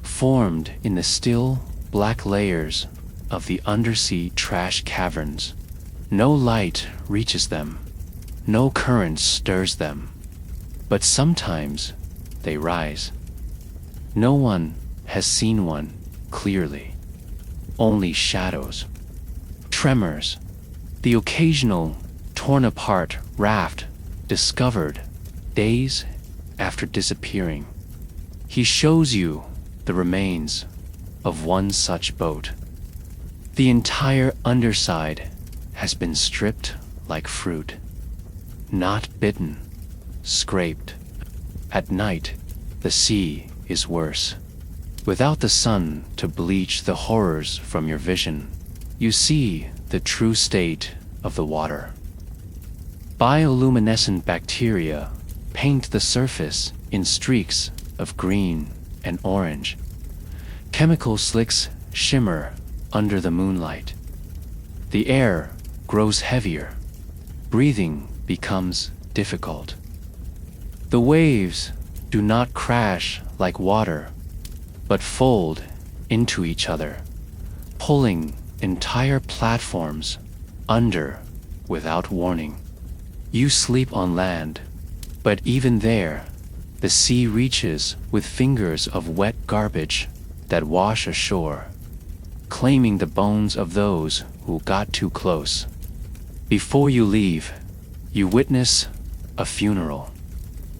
formed in the still black layers of the undersea trash caverns. No light reaches them, no current stirs them, but sometimes they rise. No one has seen one clearly. Only shadows, tremors, the occasional torn apart raft discovered days after disappearing. He shows you the remains of one such boat. The entire underside has been stripped like fruit, not bitten, scraped. At night, the sea is worse. Without the sun to bleach the horrors from your vision, you see the true state of the water. Bioluminescent bacteria paint the surface in streaks of green and orange. Chemical slicks shimmer under the moonlight. The air grows heavier. Breathing becomes difficult. The waves do not crash like water, but fold into each other, pulling entire platforms under without warning. You sleep on land, but even there, the sea reaches with fingers of wet garbage that wash ashore, claiming the bones of those who got too close. Before you leave, you witness a funeral.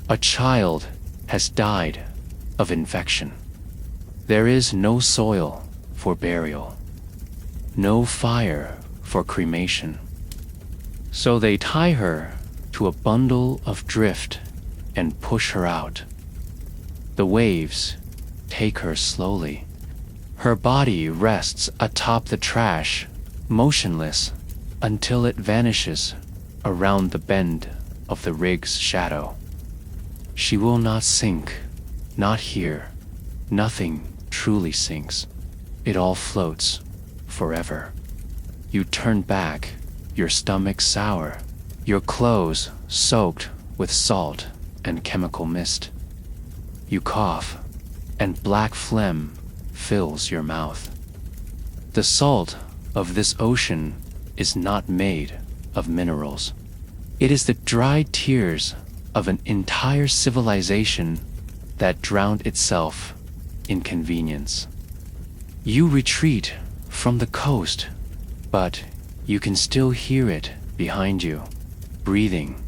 A child has died of infection. There is no soil for burial, no fire for cremation. So they tie her to a bundle of drift and push her out. The waves take her slowly. Her body rests atop the trash, motionless, until it vanishes around the bend of the rig's shadow. She will not sink, not here. Nothing truly sinks. It all floats forever. You turn back, your stomach sour, your clothes soaked with salt and chemical mist. You cough, and black phlegm fills your mouth. The salt of this ocean is not made of minerals. It is the dried tears of an entire civilization that drowned itself in convenience. You retreat from the coast, but you can still hear it behind you, breathing,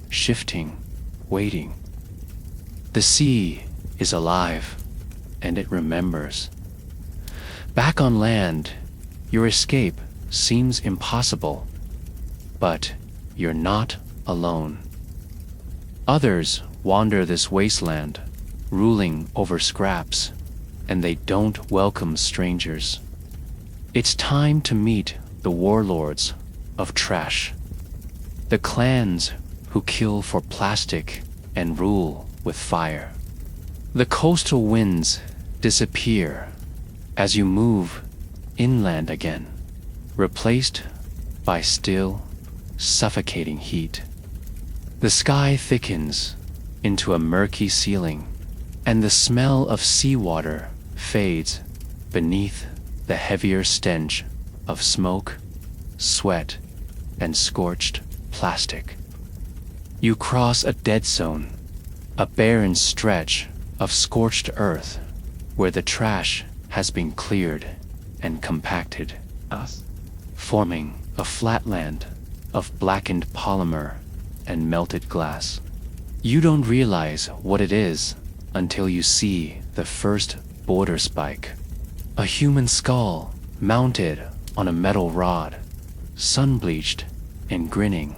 shifting, waiting. The sea is alive, and it remembers. Back on land, your escape seems impossible, but you're not alone. Others wander this wasteland, ruling over scraps, and they don't welcome strangers. It's time to meet the warlords of trash, the clans who kill for plastic and rule with fire. The coastal winds disappear as you move inland again, replaced by still, suffocating heat. The sky thickens into a murky ceiling, and the smell of seawater fades beneath the heavier stench of smoke, sweat, and scorched plastic. You cross a dead zone, a barren stretch of scorched earth where the trash has been cleared and compacted, forming a flatland of blackened polymer and melted glass. You don't realize what it is until you see the first border spike, a human skull mounted on a metal rod, sun-bleached and grinning,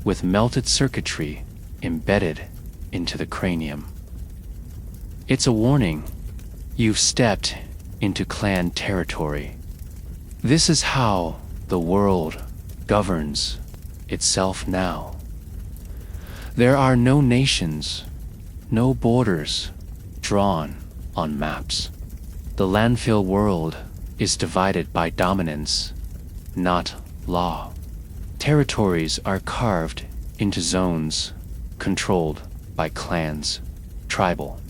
with melted circuitry embedded into the cranium. It's a warning. You've stepped into clan territory. This is how the world governs itself now. There are no nations, no borders drawn on maps. The landfill world is divided by dominance, not law. Territories are carved into zones controlled by clans, tribal,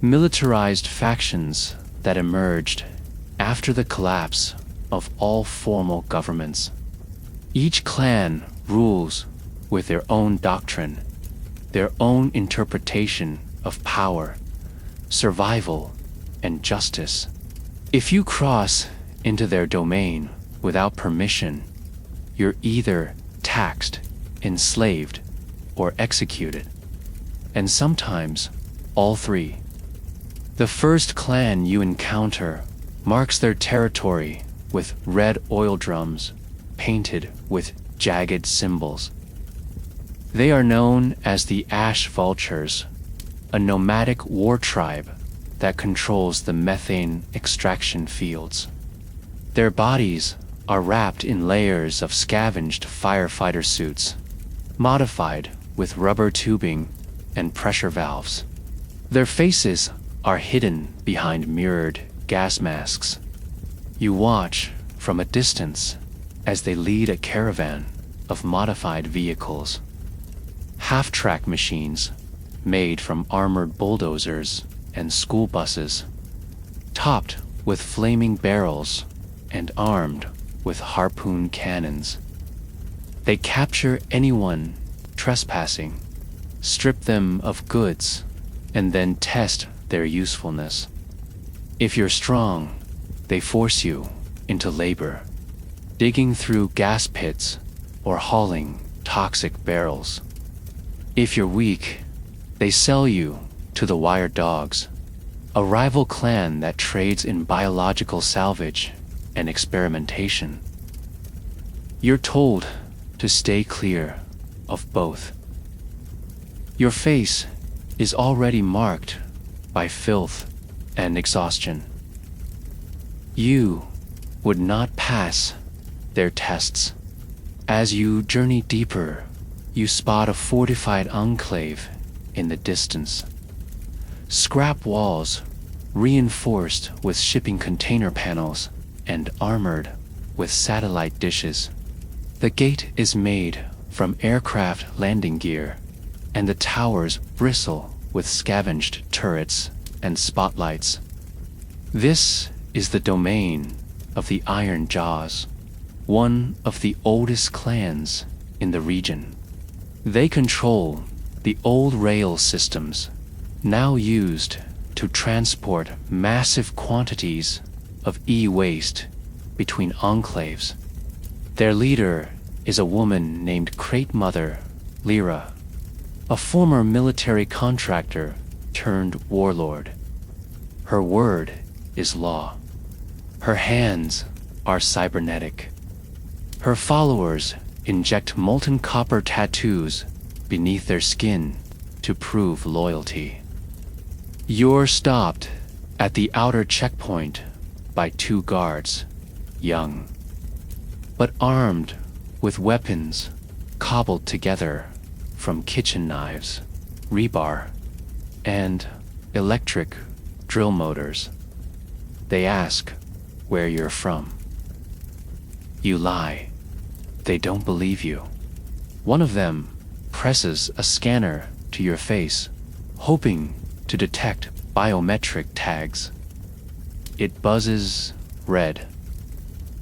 militarized factions that emerged after the collapse of all formal governments. Each clan rules with their own doctrine, their own interpretation of power survival, and justice. If you cross into their domain without permission, you're either taxed, enslaved, or executed. And sometimes, all three. The first clan you encounter marks their territory with red oil drums painted with jagged symbols. They are known as the Ash Vultures, a nomadic war tribe that controls the methane extraction fields. Their bodies are wrapped in layers of scavenged firefighter suits, modified with rubber tubing and pressure valves. Their faces are hidden behind mirrored gas masks. You watch from a distance as they lead a caravan of modified vehicles, half-track machines made from armored bulldozers and school buses, topped with flaming barrels and armed with harpoon cannons. They capture anyone trespassing, strip them of goods, and then test their usefulness. If you're strong, they force you into labor, digging through gas pits or hauling toxic barrels. If you're weak, they sell you to the Wired Dogs, a rival clan that trades in biological salvage and experimentation. You're told to stay clear of both. Your face is already marked by filth and exhaustion. You would not pass their tests. As you journey deeper, you spot a fortified enclave in the distance. Scrap walls reinforced with shipping container panels and armored with satellite dishes. The gate is made from aircraft landing gear, and the towers bristle with scavenged turrets and spotlights. This is the domain of the Iron Jaws, one of the oldest clans in the region. They control the old rail systems, now used to transport massive quantities of e-waste between enclaves. Their leader is a woman named Crate Mother Lyra, a former military contractor turned warlord. Her word is law. Her hands are cybernetic. Her followers inject molten copper tattoos beneath their skin to prove loyalty. You're stopped at the outer checkpoint by two guards, young, but armed with weapons cobbled together from kitchen knives, rebar, and electric drill motors. They ask where you're from. You lie. They don't believe you. One of them presses a scanner to your face, hoping to detect biometric tags. It buzzes red,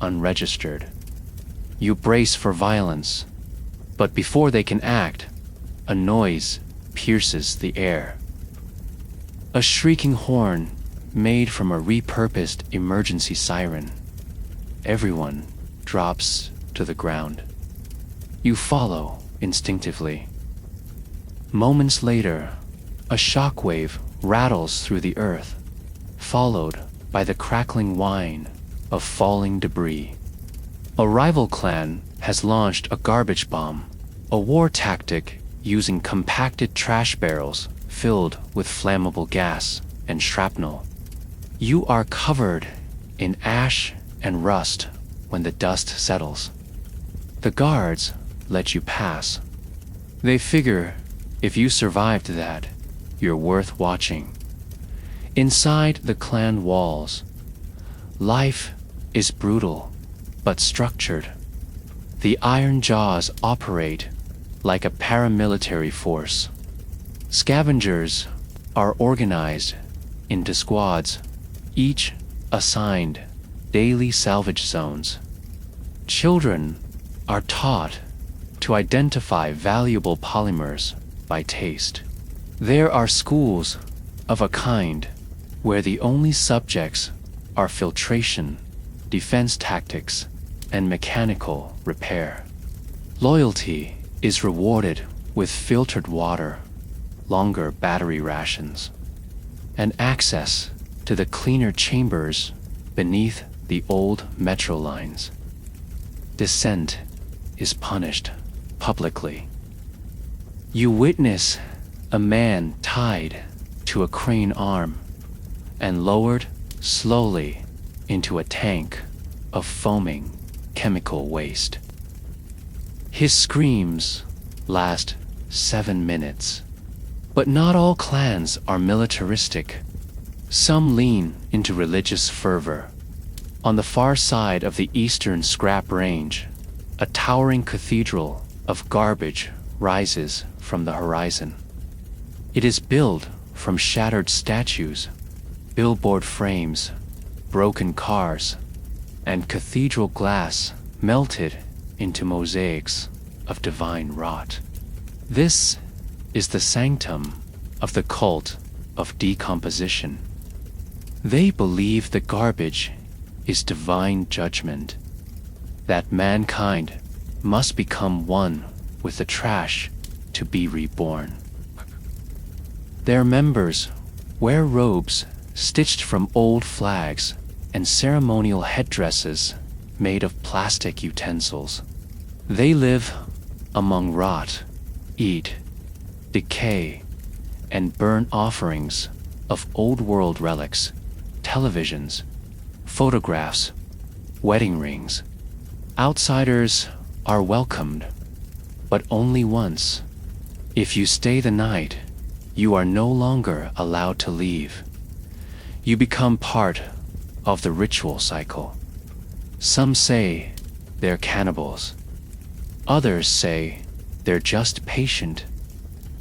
unregistered. You brace for violence, but before they can act, a noise pierces the air. A shrieking horn made from a repurposed emergency siren. Everyone drops to the ground. You follow instinctively. Moments later, a shockwave rattles through the earth, followed by the crackling whine of falling debris. A rival clan has launched a garbage bomb, a war tactic using compacted trash barrels filled with flammable gas and shrapnel. You are covered in ash and rust when the dust settles. The guards let you pass. They figure if you survived that, you're worth watching. Inside the clan walls, life is brutal but structured. The Iron Jaws operate like a paramilitary force. Scavengers are organized into squads, each assigned daily salvage zones. Children are taught to identify valuable polymers by taste. There are schools of a kind where the only subjects are filtration, defense tactics, and mechanical repair. Loyalty is rewarded with filtered water, longer battery rations, and access to the cleaner chambers beneath the old metro lines. Dissent is punished publicly. You witness a man tied to a crane arm and lowered slowly into a tank of foaming chemical waste. His screams last 7 minutes. But not all clans are militaristic. Some lean into religious fervor. On the far side of the eastern scrap range, a towering cathedral of garbage rises from the horizon. It is built from shattered statues, billboard frames, broken cars, and cathedral glass melted into mosaics of divine rot. This is the sanctum of the cult of decomposition. They believe the garbage is divine judgment, that mankind must become one with the trash to be reborn. Their members wear robes stitched from old flags and ceremonial headdresses made of plastic utensils. They live among rot, eat, decay, and burn offerings of old world relics, televisions, photographs, wedding rings. Outsiders are welcomed, but only once. If you stay the night, you are no longer allowed to leave. You become part of the ritual cycle. Some say they're cannibals. Others say they're just patient.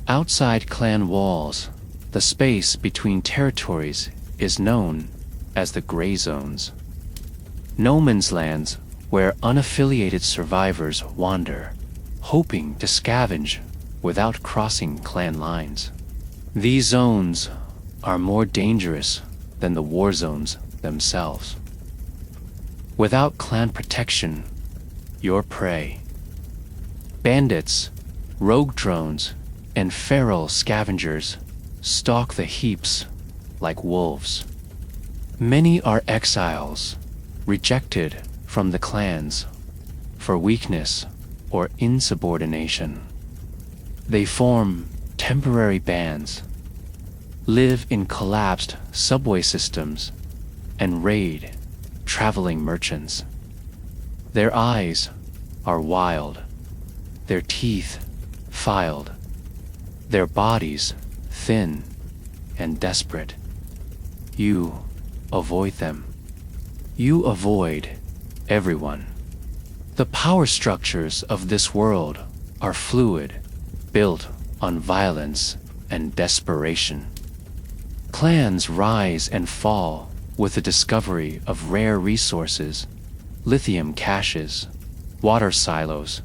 Outside clan walls, the space between territories is known as the gray zones. No man's lands where unaffiliated survivors wander, hoping to scavenge without crossing clan lines. These zones are more dangerous than the war zones themselves. Without clan protection, you're prey. Bandits, rogue drones, and feral scavengers stalk the heaps like wolves. Many are exiles, rejected from the clans for weakness or insubordination. They form temporary bands, live in collapsed subway systems, and raid traveling merchants. Their eyes are wild, their teeth filed, their bodies thin and desperate. You avoid them. You avoid everyone. The power structures of this world are fluid, built on violence and desperation. Clans rise and fall with the discovery of rare resources, lithium caches, water silos,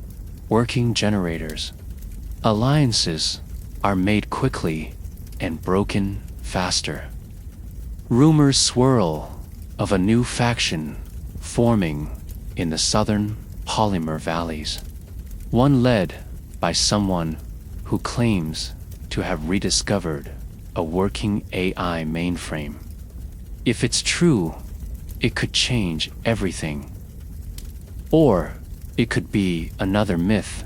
working generators. Alliances are made quickly and broken faster. Rumors swirl of a new faction forming in the southern polymer valleys, one led by someone who claims to have rediscovered a working AI mainframe. If it's true, it could change everything. Or it could be another myth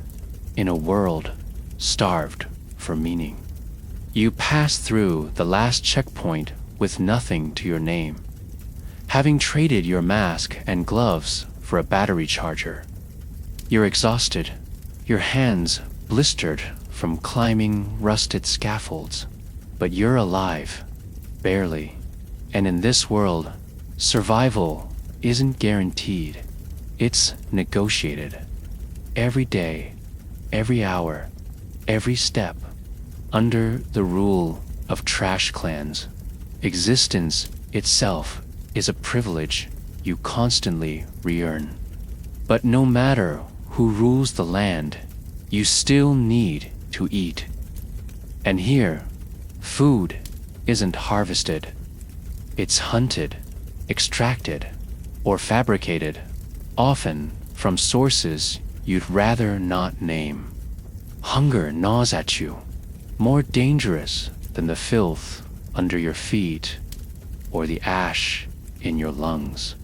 in a world starved for meaning. You pass through the last checkpoint with nothing to your name, having traded your mask and gloves for a battery charger. You're exhausted, your hands blistered from climbing rusted scaffolds, but you're alive, barely. And in this world, survival isn't guaranteed. It's negotiated. Every day, every hour, every step, under the rule of trash clans. Existence itself is a privilege you constantly re-earn. But no matter who rules the land, you still need to eat. And here, food isn't harvested. It's hunted, extracted, or fabricated, often from sources you'd rather not name. Hunger gnaws at you, more dangerous than the filth under your feet or the ash in your lungs.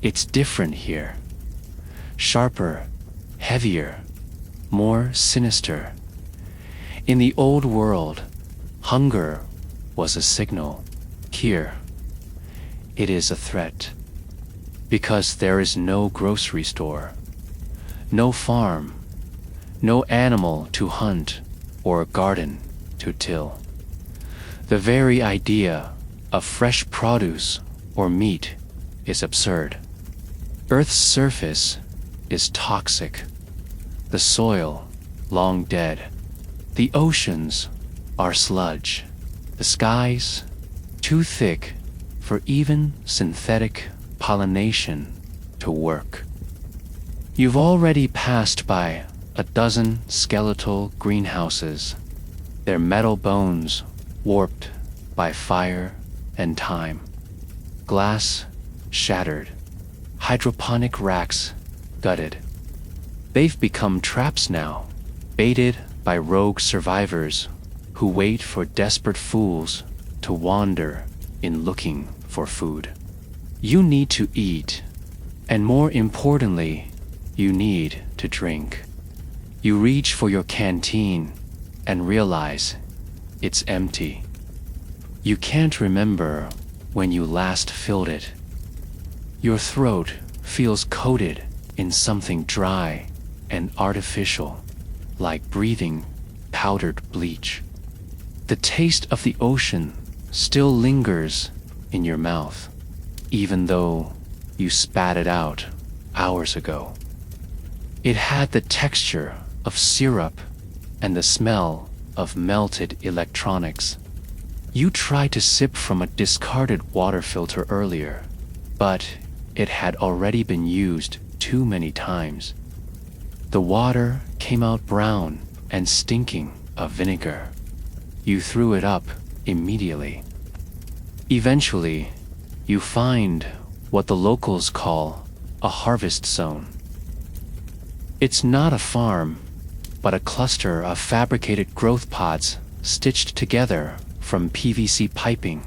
It's different here. Sharper, heavier, more sinister. In the old world, hunger was a signal. Here, it is a threat. Because there is no grocery store, no farm, no animal to hunt or garden to till. The very idea of fresh produce or meat is absurd. Earth's surface is toxic, the soil long dead, the oceans are sludge, the skies too thick for even synthetic pollination to work. You've already passed by a dozen skeletal greenhouses, their metal bones warped by fire and time, glass shattered, hydroponic racks gutted. They've become traps now, baited by rogue survivors who wait for desperate fools to wander in looking for food. You need to eat, and more importantly, you need to drink. You reach for your canteen and realize it's empty. You can't remember when you last filled it. Your throat feels coated in something dry and artificial, like breathing powdered bleach. The taste of the ocean still lingers in your mouth, even though you spat it out hours ago. It had the texture of syrup and the smell of melted electronics. You tried to sip from a discarded water filter earlier, but it had already been used too many times. The water came out brown and stinking of vinegar. You threw it up immediately. Eventually, you find what the locals call a harvest zone. It's not a farm, but a cluster of fabricated growth pods stitched together from PVC piping,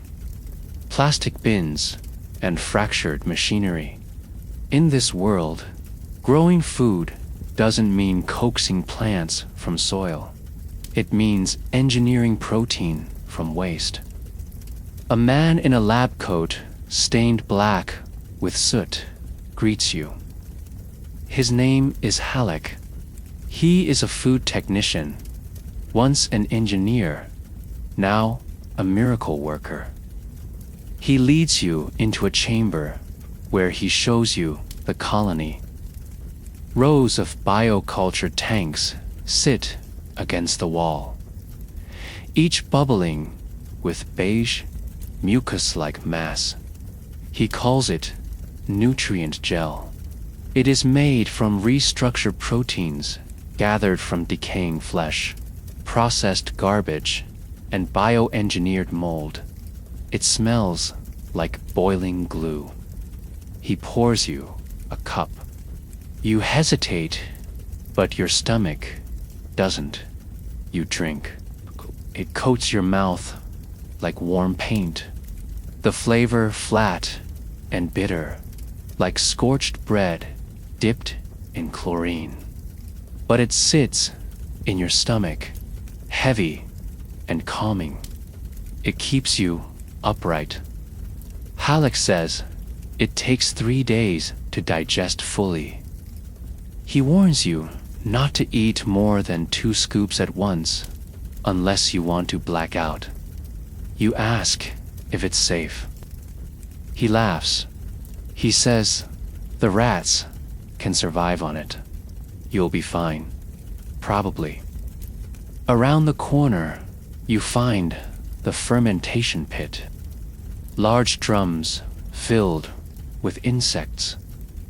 plastic bins, and fractured machinery. In this world, growing food doesn't mean coaxing plants from soil. It means engineering protein from waste. A man in a lab coat, stained black with soot, greets you. His name is Halleck. He is a food technician, once an engineer, now a miracle worker. He leads you into a chamber where he shows you the colony. Rows of bioculture tanks sit against the wall, each bubbling with beige, mucus-like mass. He calls it nutrient gel. It is made from restructured proteins gathered from decaying flesh, processed garbage, and bioengineered mold. It smells like boiling glue. He pours you a cup. You hesitate, but your stomach doesn't. You drink. It coats your mouth like warm paint. The flavor flat and bitter, like scorched bread dipped in chlorine. But it sits in your stomach, heavy and calming. It keeps you upright. Halleck says it takes 3 days to digest fully. He warns you not to eat more than 2 scoops at once, unless you want to black out. You ask if it's safe. He laughs. He says the rats can survive on it. You'll be fine. Probably. Around the corner, you find the fermentation pit. Large drums filled with insects,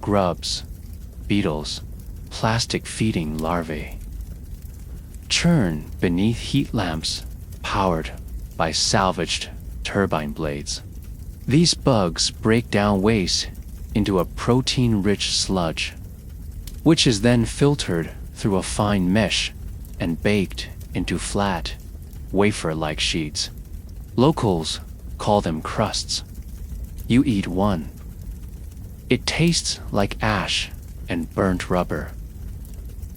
grubs, beetles, plastic-feeding larvae. Churn beneath heat lamps powered by salvaged turbine blades. These bugs break down waste into a protein-rich sludge, which is then filtered through a fine mesh and baked into flat, wafer-like sheets. Locals call them crusts. You eat one. It tastes like ash and burnt rubber.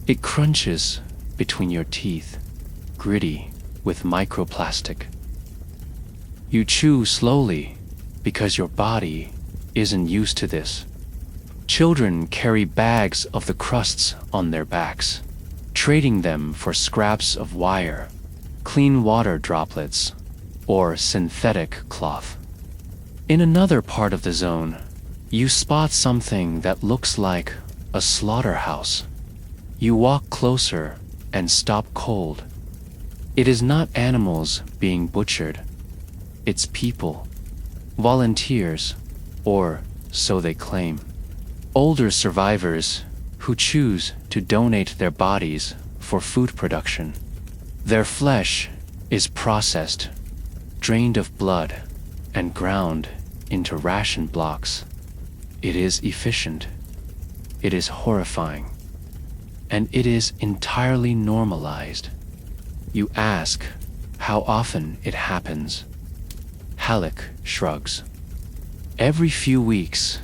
It crunches between your teeth, gritty with microplastic. You chew slowly because your body isn't used to this. Children carry bags of the crusts on their backs, trading them for scraps of wire, clean water droplets, or synthetic cloth. In another part of the zone, you spot something that looks like a slaughterhouse. You walk closer and stop cold. It is not animals being butchered. It's people, volunteers, or so they claim. Older survivors who choose to donate their bodies for food production. Their flesh is processed, drained of blood, and ground into ration blocks. It is efficient. It is horrifying. And it is entirely normalized. You ask how often it happens. Halleck shrugs. Every few weeks,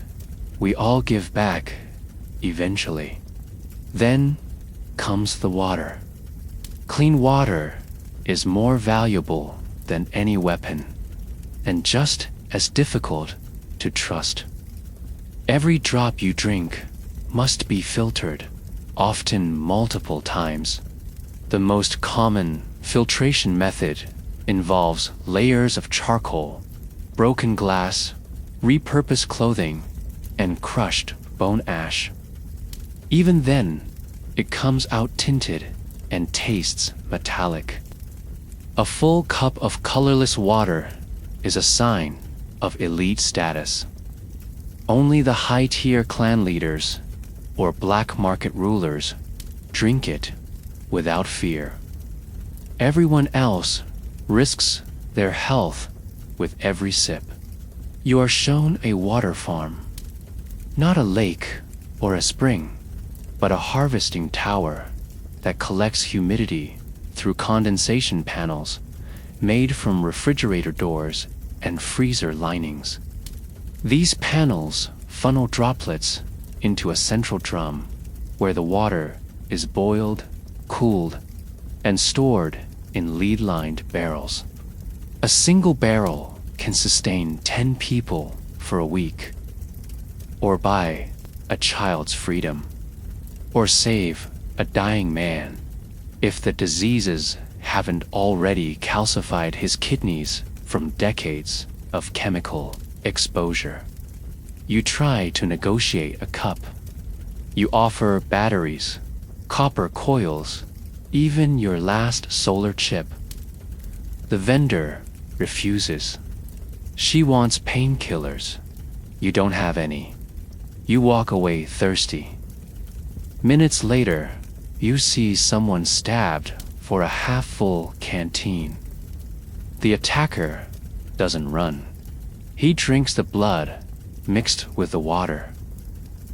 we all give back, eventually. Then comes the water. Clean water is more valuable than any weapon, and just as difficult to trust. Every drop you drink must be filtered, often multiple times. The most common filtration method involves layers of charcoal, broken glass, repurposed clothing, and crushed bone ash. Even then, it comes out tinted and tastes metallic. A full cup of colorless water is a sign of elite status. Only the high-tier clan leaders or black market rulers drink it without fear. Everyone else risks their health with every sip. You are shown a water farm, not a lake or a spring, but a harvesting tower that collects humidity through condensation panels made from refrigerator doors and freezer linings. These panels funnel droplets into a central drum where the water is boiled, cooled, and stored in lead-lined barrels. A single barrel can sustain 10 people for a week, or buy a child's freedom, or save a dying man if the diseases haven't already calcified his kidneys from decades of chemical exposure. You try to negotiate a cup. You offer batteries, copper coils, even your last solar chip. The vendor refuses. She wants painkillers. You don't have any. You walk away thirsty. Minutes later, you see someone stabbed for a half-full canteen. The attacker doesn't run. He drinks the blood mixed with the water.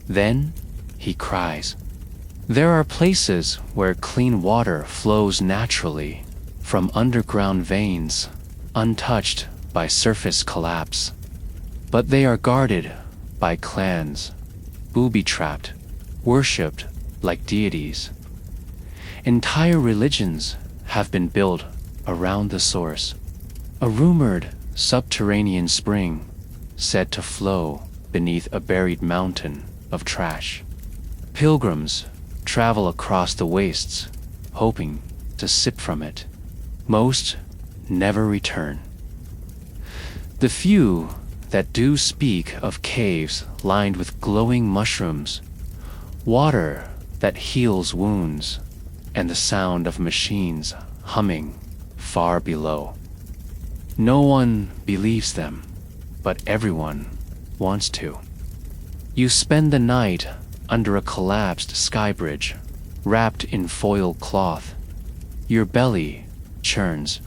Then he cries. There are places where clean water flows naturally from underground veins, untouched by surface collapse. But they are guarded by clans, booby-trapped, worshipped like deities. Entire religions have been built around the source, a rumored subterranean spring said to flow beneath a buried mountain of trash. Pilgrims travel across the wastes, hoping to sip from it. Most never return. The few that do speak of caves lined with glowing mushrooms, water that heals wounds, and the sound of machines humming far below. No one believes them, but everyone wants to. You spend the night under a collapsed sky bridge, wrapped in foil cloth. Your belly churns.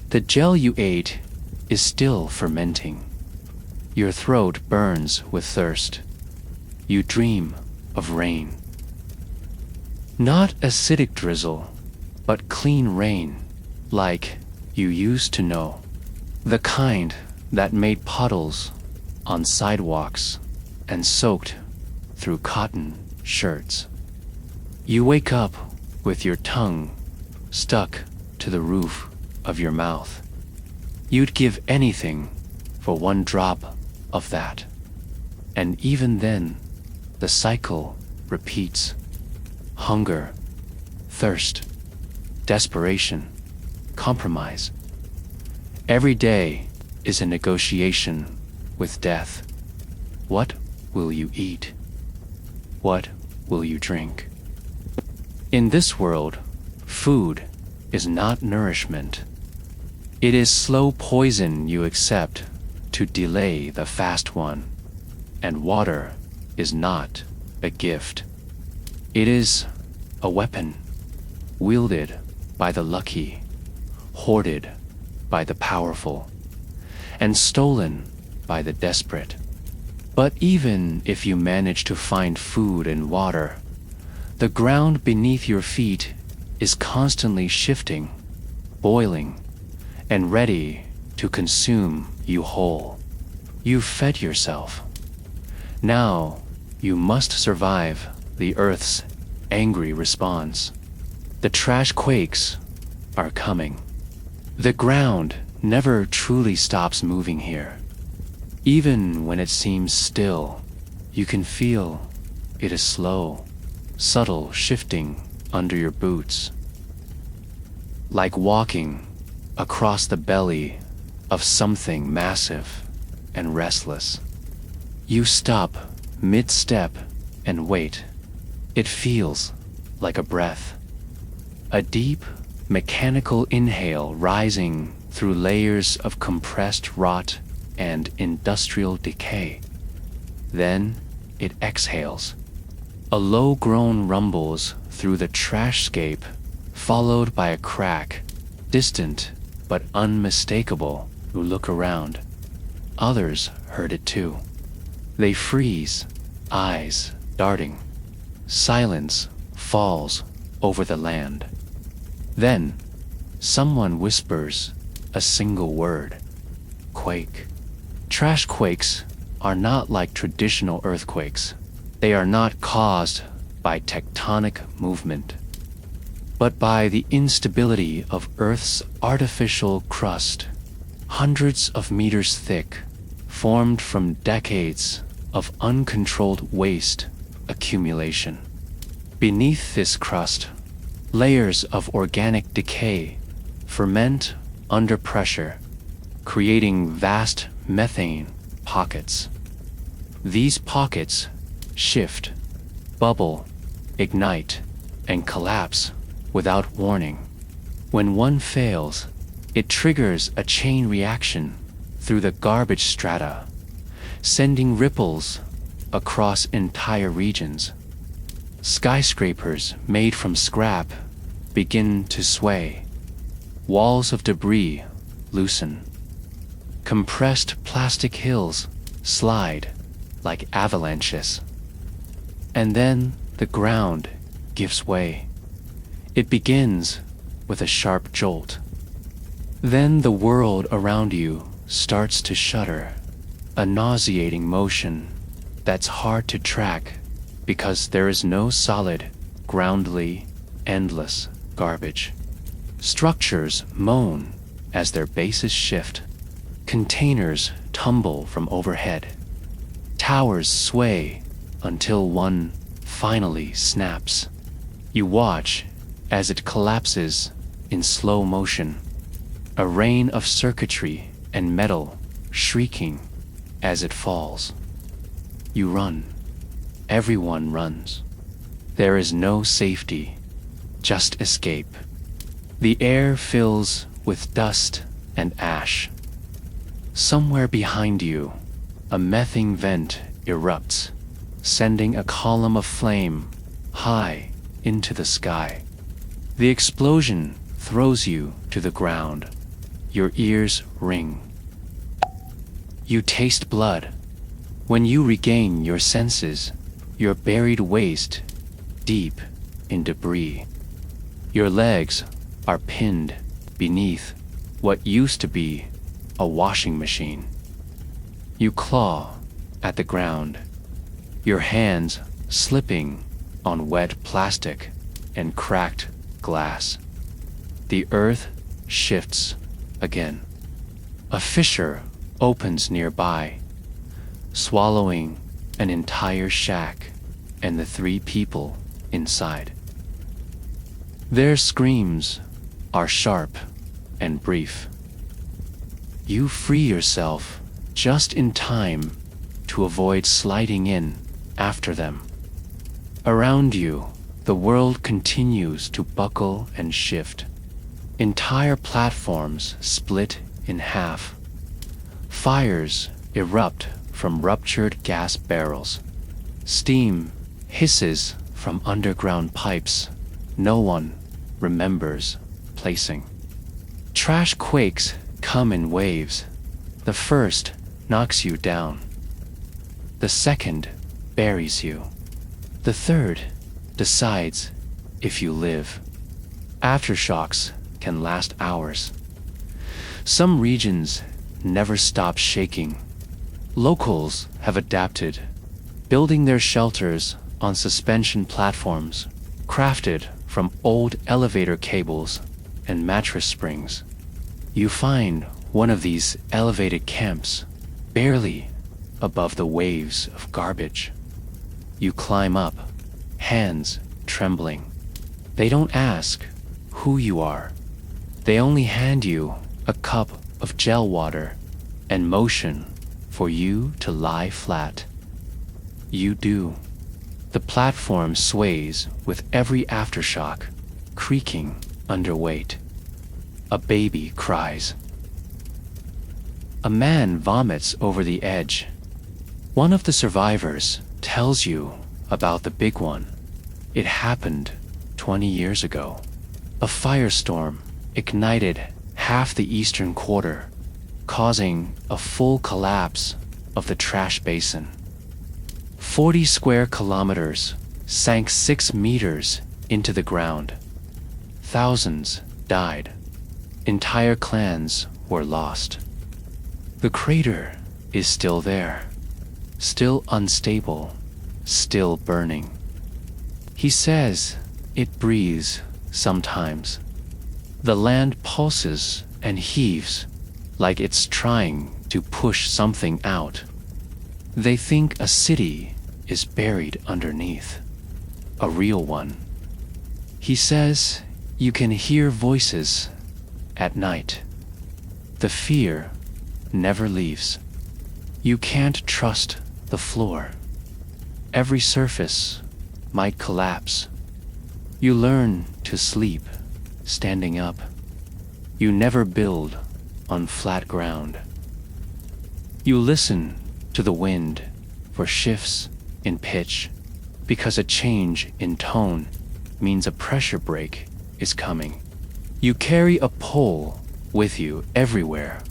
The gel you ate is still fermenting. Your throat burns with thirst. You dream of rain. Not acidic drizzle, but clean rain, like you used to know. The kind that made puddles on sidewalks and soaked through cotton shirts. You wake up with your tongue stuck to the roof of your mouth. You'd give anything for one drop of that. And even then, the cycle repeats. Hunger, thirst, desperation, compromise. Every day is a negotiation with death. What will you eat? What will you drink? In this world, food is not nourishment. It is slow poison you accept to delay the fast one. And water is not a gift. It is a weapon, wielded by the lucky, hoarded by the powerful, and stolen by the desperate. But even if you manage to find food and water, the ground beneath your feet is constantly shifting, boiling, and ready to consume you whole. You've fed yourself. Now you must survive the Earth's angry response. The trashquakes are coming. The ground never truly stops moving here. Even when it seems still, you can feel it is slow, subtle shifting under your boots. Like walking across the belly of something massive and restless. You stop mid-step and wait. It feels like a breath. A deep, mechanical inhale rising through layers of compressed rot and industrial decay. Then it exhales. A low groan rumbles through the trashscape, followed by a crack, distant but unmistakable. You look around. Others heard it too. They freeze, eyes darting. Silence falls over the land. Then, someone whispers a single word. Quake. Trashquakes are not like traditional earthquakes. They are not caused by tectonic movement, but by the instability of Earth's artificial crust, hundreds of meters thick, formed from decades of uncontrolled waste accumulation. Beneath this crust, layers of organic decay ferment under pressure, creating vast methane pockets. These pockets shift, bubble, ignite, and collapse without warning. When one fails, it triggers a chain reaction through the garbage strata, sending ripples across entire regions. Skyscrapers made from scrap begin to sway. Walls of debris loosen. Compressed plastic hills slide like avalanches. And then the ground gives way. It begins with a sharp jolt. Then the world around you starts to shudder, a nauseating motion that's hard to track because there is no solid, groundly, endless garbage. Structures moan as their bases shift. Containers tumble from overhead. Towers sway until one finally snaps. You watch as it collapses in slow motion, a rain of circuitry and metal shrieking as it falls. You run. Everyone runs. There is no safety, just escape. The air fills with dust and ash. Somewhere behind you, a methane vent erupts, sending a column of flame high into the sky. The explosion throws you to the ground. Your ears ring. You taste blood. When you regain your senses, you're buried waist deep in debris. Your legs are pinned beneath what used to be a washing machine. You claw at the ground, your hands slipping on wet plastic and cracked glass. The earth shifts again. A fissure opens nearby, swallowing an entire shack and the 3 people inside. Their screams are sharp and brief. You free yourself just in time to avoid sliding in after them. Around you, the world continues to buckle and shift. Entire platforms split in half. Fires erupt from ruptured gas barrels. Steam hisses from underground pipes no one remembers placing. Trashquakes come in waves. The first knocks you down. The second buries you. The third decides if you live. Aftershocks can last hours. Some regions never stop shaking. Locals have adapted, building their shelters on suspension platforms crafted from old elevator cables and mattress springs. You find one of these elevated camps barely above the waves of garbage. You climb up, hands trembling. They don't ask who you are. They only hand you a cup of gel water and motion for you to lie flat. You do. The platform sways with every aftershock, creaking under weight. A baby cries. A man vomits over the edge. One of the survivors tells you about the big one. It happened 20 years ago. A firestorm ignited half the eastern quarter, causing a full collapse of the trash basin. 40 square kilometers sank 6 meters into the ground. Thousands died. Entire clans were lost. The crater is still there, still unstable, still burning. He says it breathes sometimes. The land pulses and heaves like it's trying to push something out. They think a city is buried underneath, a real one. He says you can hear voices at night. The fear never leaves. You can't trust the floor. Every surface might collapse. You learn to sleep standing up. You never build on flat ground. You listen to the wind for shifts in pitch, because a change in tone means a pressure break is coming. You carry a pole with you everywhere,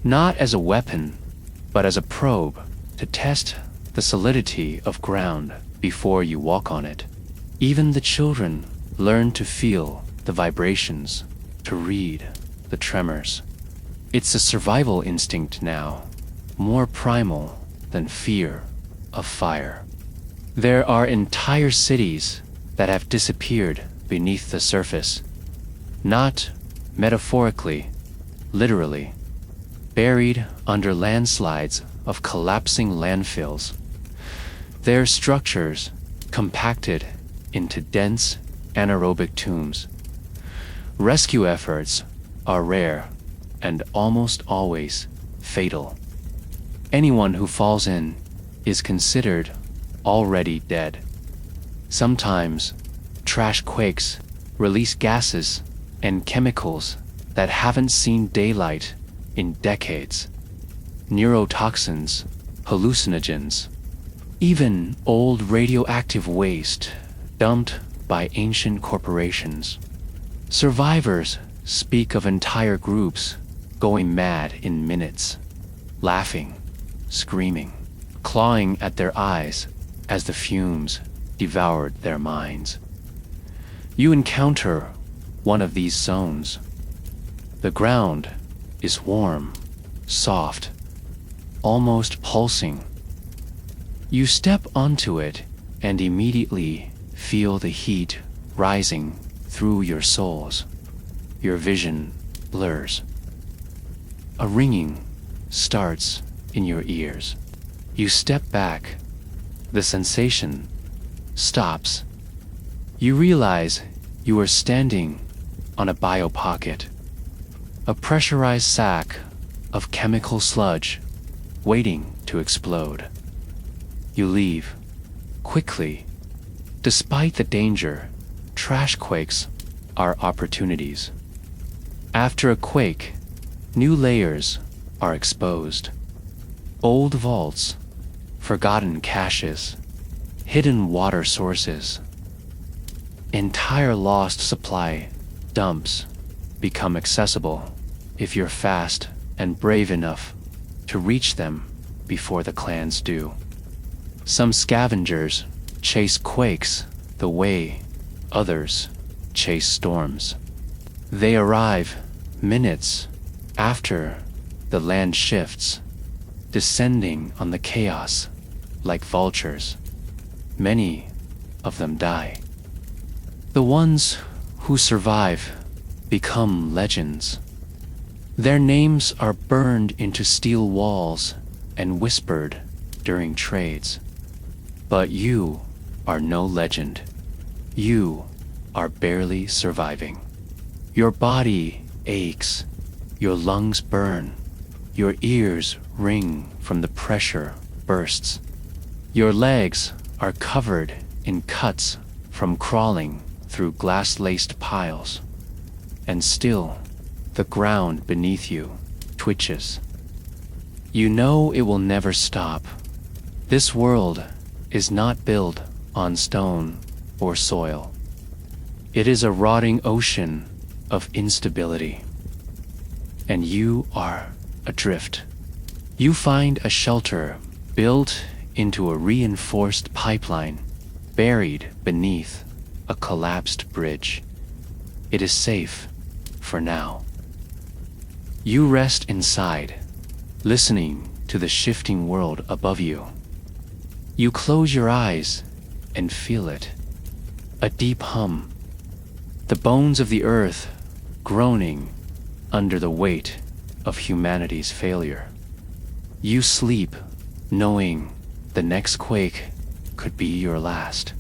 not as a weapon, but as a probe to test the solidity of ground before you walk on it. Even the children learn to feel the vibrations, to read the tremors. It's a survival instinct now, more primal than fear of fire. There are entire cities that have disappeared beneath the surface, not metaphorically, literally, buried under landslides of collapsing landfills. Their structures compacted into dense anaerobic tombs. Rescue efforts are rare and almost always fatal. Anyone who falls in is considered already dead. Sometimes trashquakes release gases and chemicals that haven't seen daylight in decades. Neurotoxins, hallucinogens, even old radioactive waste dumped by ancient corporations. Survivors speak of entire groups going mad in minutes, laughing screaming, clawing at their eyes as the fumes devoured their minds. You encounter one of these zones. The ground is warm, soft, almost pulsing. You step onto it and immediately feel the heat rising through your soles. Your vision blurs. A ringing starts in your ears. You step back. The sensation stops. You realize you are standing on a biopocket, a pressurized sack of chemical sludge waiting to explode. You leave quickly. Despite the danger, trashquakes are opportunities. After a quake, new layers are exposed. Old vaults, forgotten caches, hidden water sources. Entire lost supply dumps become accessible if you're fast and brave enough to reach them before the clans do. Some scavengers chase quakes the way others chase storms. They arrive minutes after the land shifts, descending on the chaos like vultures. Many of them die. The ones who survive become legends. Their names are burned into steel walls and whispered during trades. But you are no legend. You are barely surviving. Your body aches, your lungs burn, your ears ring from the pressure bursts. Your legs are covered in cuts from crawling through glass-laced piles, and still the ground beneath you twitches. You know it will never stop. This world is not built on stone or soil. It is a rotting ocean of instability. And you are adrift. You find a shelter built into a reinforced pipeline, buried beneath a collapsed bridge. It is safe for now. You rest inside, listening to the shifting world above you. You close your eyes and feel it, a deep hum, the bones of the earth groaning under the weight of humanity's failure. You sleep knowing the next quake could be your last.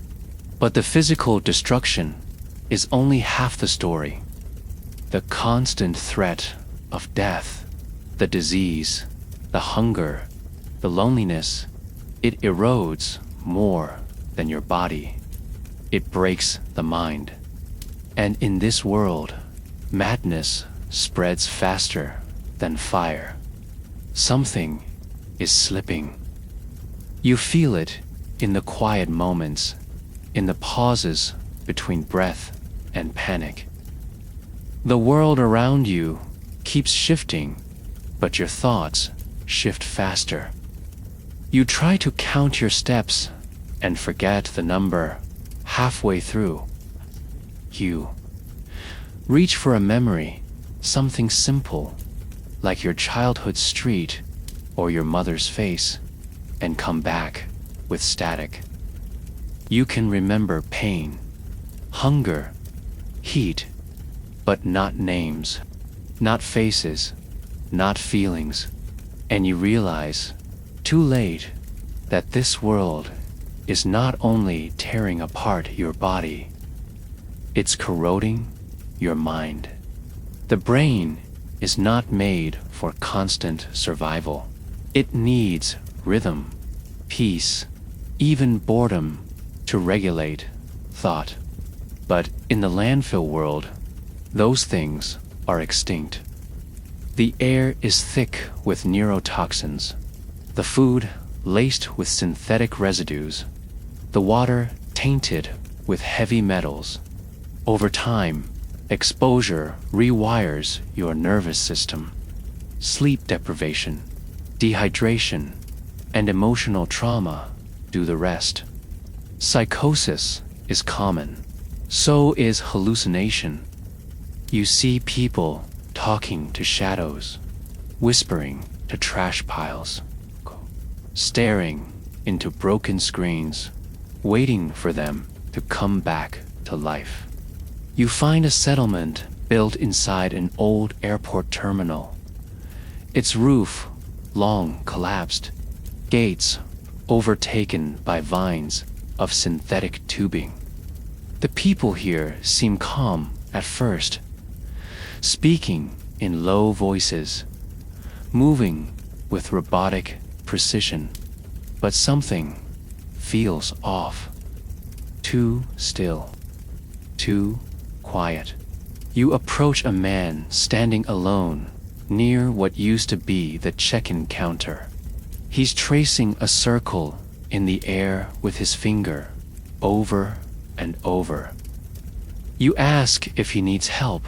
But the physical destruction is only half the story. The constant threat of death, the disease, the hunger, the loneliness, it erodes more than your body. It breaks the mind. And in this world, madness spreads faster than fire. Something is slipping. You feel it in the quiet moments, in the pauses between breath and panic. The world around you keeps shifting, but your thoughts shift faster. You try to count your steps and forget the number halfway through. You reach for a memory, something simple, like your childhood street or your mother's face, and come back with static. You can remember pain, hunger, heat, but not names, not faces, not feelings. And you realize, too late, that this world is not only tearing apart your body, it's corroding your mind. The brain is not made for constant survival. It needs rhythm, peace, even boredom to regulate thought. But in the landfill world, those things are extinct. The air is thick with neurotoxins, the food laced with synthetic residues, the water tainted with heavy metals. Over time, exposure rewires your nervous system. Sleep deprivation, dehydration, and emotional trauma do the rest. Psychosis is common. So is hallucination. You see people talking to shadows, whispering to trash piles, staring into broken screens, waiting for them to come back to life. You find a settlement built inside an old airport terminal. Its roof long collapsed, gates overtaken by vines of synthetic tubing. The people here seem calm at first, speaking in low voices, moving with robotic precision, but something feels off. Too still, too quiet. You approach a man standing alone near what used to be the check-in counter. He's tracing a circle in the air with his finger, over and over. You ask if he needs help.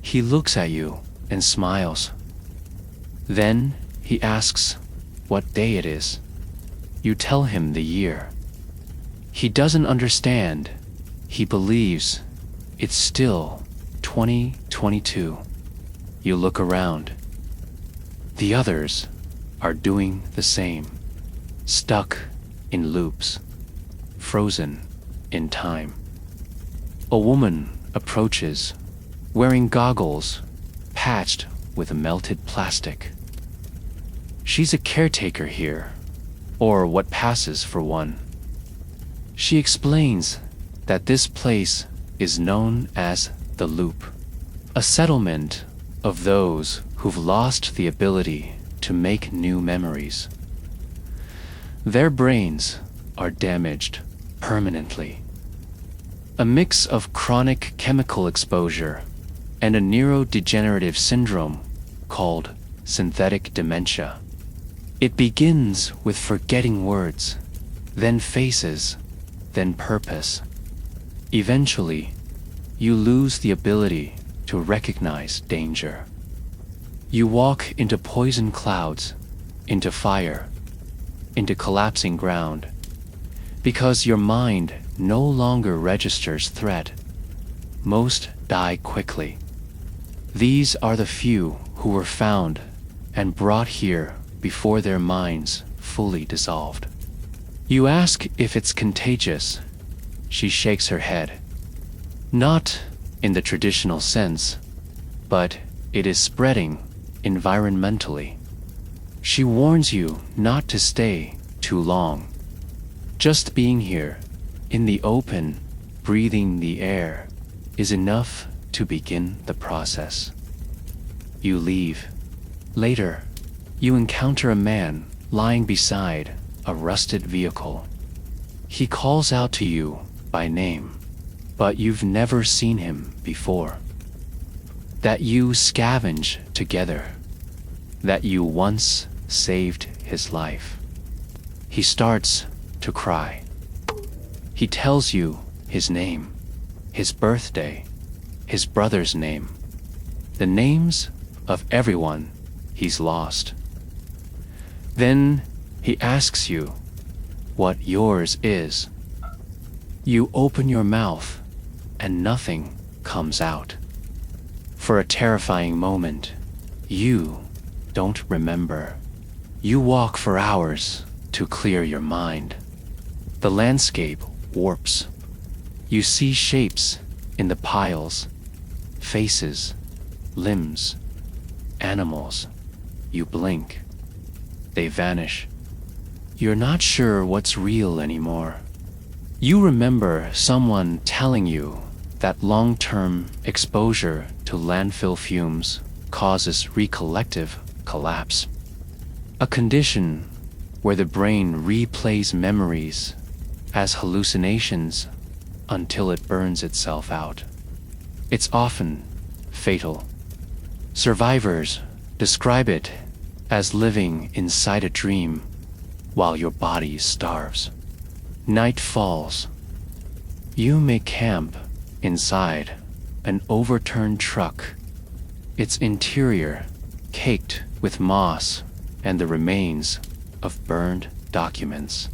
He looks at you and smiles. Then he asks what day it is. You tell him the year. He doesn't understand. He believes it's still 2022. You look around. The others are doing the same, stuck in loops, frozen in time. A woman approaches, wearing goggles patched with melted plastic. She's a caretaker here, or what passes for one. She explains that this place is known as the Loop, a settlement of those who've lost the ability to make new memories. Their brains are damaged permanently. A mix of chronic chemical exposure and a neurodegenerative syndrome called synthetic dementia. It begins with forgetting words, then faces, then purpose. Eventually, you lose the ability to recognize danger. You walk into poison clouds, into fire, into collapsing ground, because your mind no longer registers threat. Most die quickly. These are the few who were found and brought here before their minds fully dissolved. You ask if it's contagious. She shakes her head. Not in the traditional sense, but it is spreading environmentally. She warns you not to stay too long. Just being here, in the open, breathing the air, is enough to begin the process. You leave. Later, you encounter a man lying beside a rusted vehicle. He calls out to you by name, but you've never seen him before. That you scavenge together. That you once saved his life. He starts to cry. He tells you his name, his birthday, his brother's name, the names of everyone he's lost. Then he asks you what yours is. You open your mouth and nothing comes out. For a terrifying moment, you don't remember. You walk for hours to clear your mind. The landscape warps. You see shapes in the piles, faces, limbs, animals. You blink. They vanish. You're not sure what's real anymore. You remember someone telling you that long-term exposure to landfill fumes causes recollective collapse, a condition where the brain replays memories as hallucinations until it burns itself out. It's often fatal. Survivors describe it as living inside a dream while your body starves. Night falls. You may camp inside an overturned truck, its interior caked with moss and the remains of burned documents.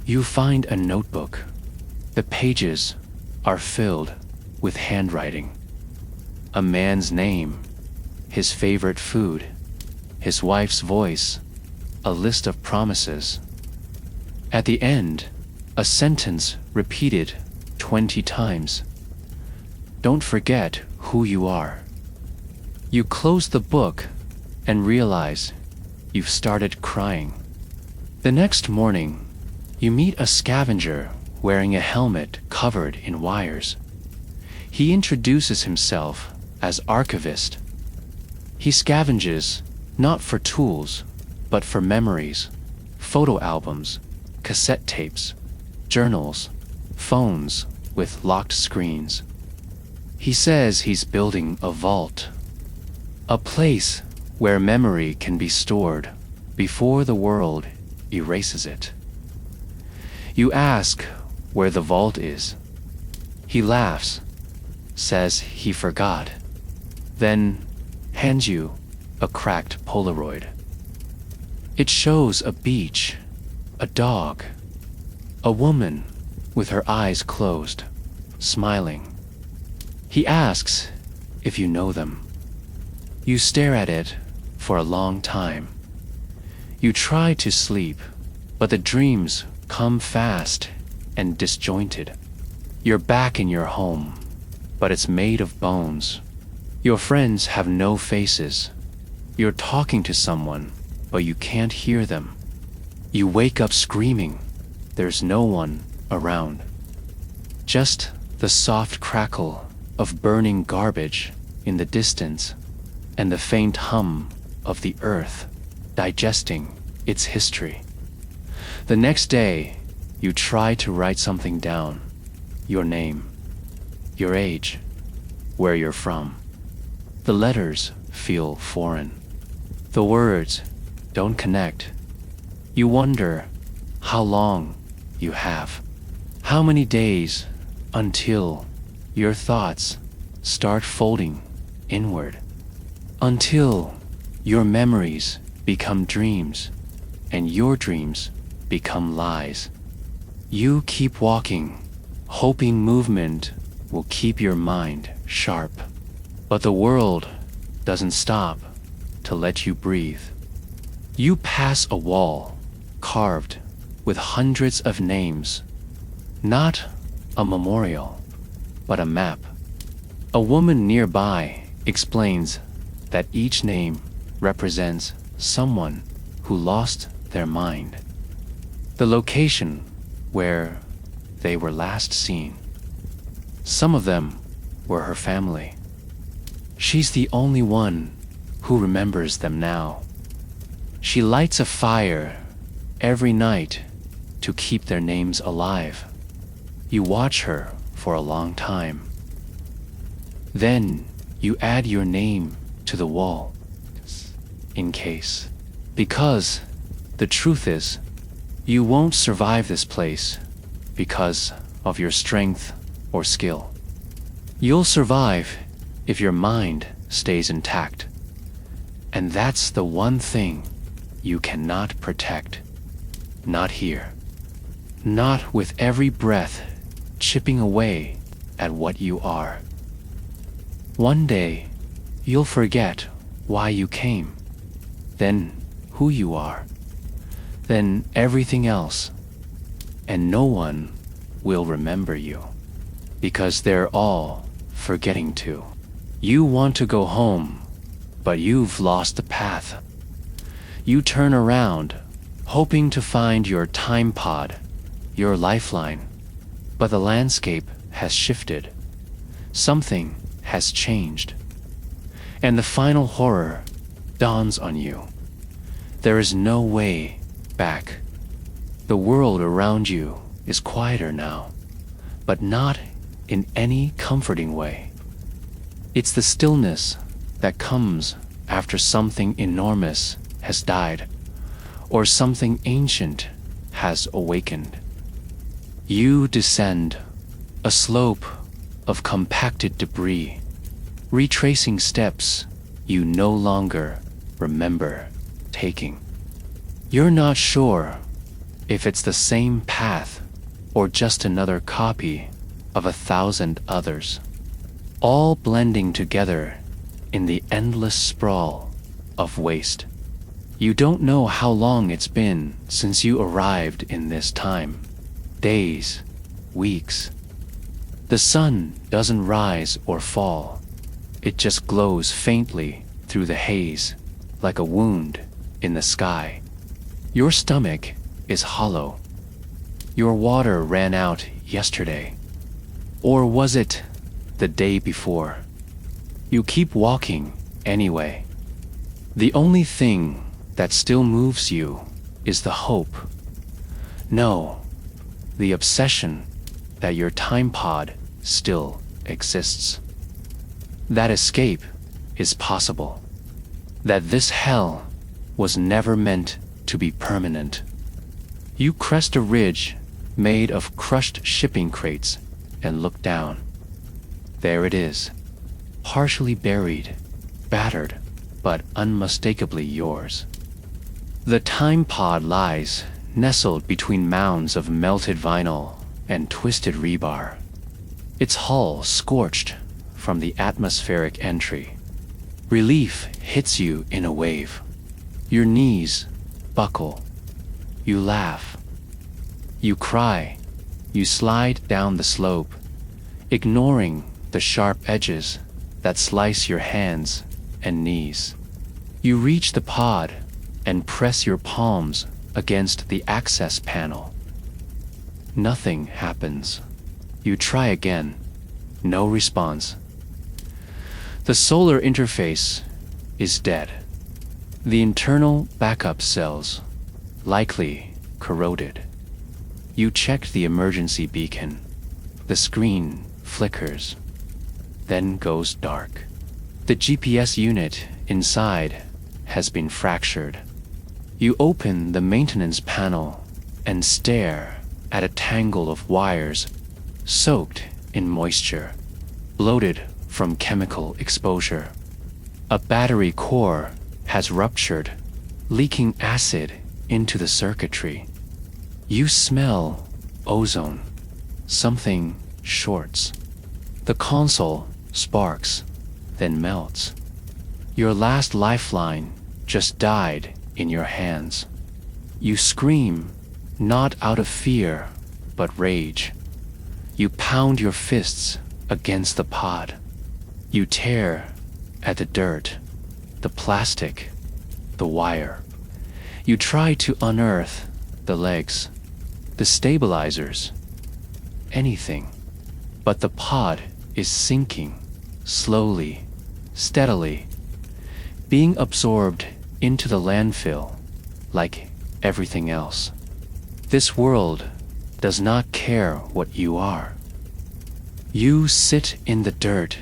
You find a notebook. The pages are filled with handwriting. A man's name, his favorite food, his wife's voice, a list of promises. At the end, a sentence repeated 20 times. Don't forget who you are. You close the book and realize you've started crying. The next morning, you meet a scavenger wearing a helmet covered in wires. He introduces himself as archivist. He scavenges not for tools, but for memories, photo albums, cassette tapes, journals, phones with locked screens. He says he's building a vault, a place where memory can be stored before the world erases it. You ask where the vault is. He laughs, says he forgot, then hands you a cracked Polaroid. It shows a beach, a dog, a woman with her eyes closed, smiling. He asks if you know them. You stare at it for a long time. You try to sleep, but the dreams come fast and disjointed. You're back in your home, but it's made of bones. Your friends have no faces. You're talking to someone, but you can't hear them. You wake up screaming. There's no one around. Just the soft crackle of burning garbage in the distance and the faint hum of the earth digesting its history. The next day, you try to write something down. Your name, your age, where you're from. The letters feel foreign. The words don't connect. You wonder how long you have. How many days until your thoughts start folding inward. Until your memories become dreams and your dreams become lies. You keep walking, hoping movement will keep your mind sharp. But the world doesn't stop to let you breathe. You pass a wall carved with hundreds of names, not a memorial, but a map. A woman nearby explains that each name represents someone who lost their mind, the location where they were last seen. Some of them were her family. She's the only one who remembers them now. She lights a fire every night to keep their names alive. You watch her for a long time. Then you add your name to the wall, in case. Because the truth is, you won't survive this place because of your strength or skill. You'll survive if your mind stays intact. And that's the one thing you cannot protect. Not here. Not with every breath chipping away at what you are. One day, you'll forget why you came, then who you are, then everything else, and no one will remember you, because they're all forgetting to. You want to go home, but you've lost the path. You turn around, hoping to find your time pod, your lifeline, but the landscape has shifted. Something has changed. And the final horror dawns on you. There is no way back. The world around you is quieter now, but not in any comforting way. It's the stillness that comes after something enormous has died, or something ancient has awakened. You descend a slope of compacted debris, retracing steps you no longer remember taking. You're not sure if it's the same path or just another copy of 1,000 others, all blending together in the endless sprawl of waste. You don't know how long it's been since you arrived in this time. Days, weeks. The sun doesn't rise or fall. It just glows faintly through the haze, like a wound in the sky. Your stomach is hollow. Your water ran out yesterday. Or was it the day before? You keep walking anyway. The only thing that still moves you is the hope. No, the obsession that your time pod still exists. That escape is possible. That this hell was never meant to be permanent. You crest a ridge made of crushed shipping crates and look down. There it is, partially buried, battered, but unmistakably yours. The time pod lies nestled between mounds of melted vinyl and twisted rebar, its hull scorched from the atmospheric entry. Relief hits you in a wave. Your knees buckle. You laugh. You cry. You slide down the slope, ignoring the sharp edges that slice your hands and knees. You reach the pod and press your palms against the access panel. Nothing happens. You try again. No response. The solar interface is dead. The internal backup cells, likely corroded. You check the emergency beacon. The screen flickers, then goes dark. The GPS unit inside has been fractured. You open the maintenance panel and stare at a tangle of wires soaked in moisture, bloated from chemical exposure. A battery core has ruptured, leaking acid into the circuitry. You smell ozone. Something shorts. The console sparks, then melts. Your last lifeline just died in your hands. You scream, not out of fear, but rage. You pound your fists against the pod. You tear at the dirt, the plastic, the wire. You try to unearth the legs, the stabilizers, anything. But the pod is sinking, slowly, steadily, being absorbed into the landfill like everything else. This world does not care what you are. You sit in the dirt,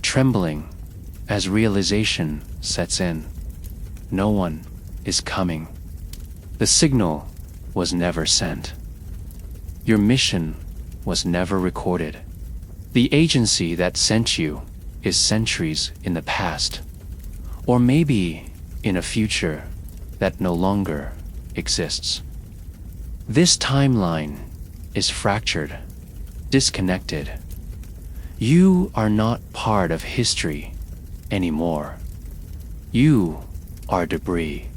trembling as realization sets in. No one is coming. The signal was never sent. Your mission was never recorded. The agency that sent you is centuries in the past, or maybe in a future that no longer exists. This timeline is fractured, disconnected. You are not part of history anymore. You are debris.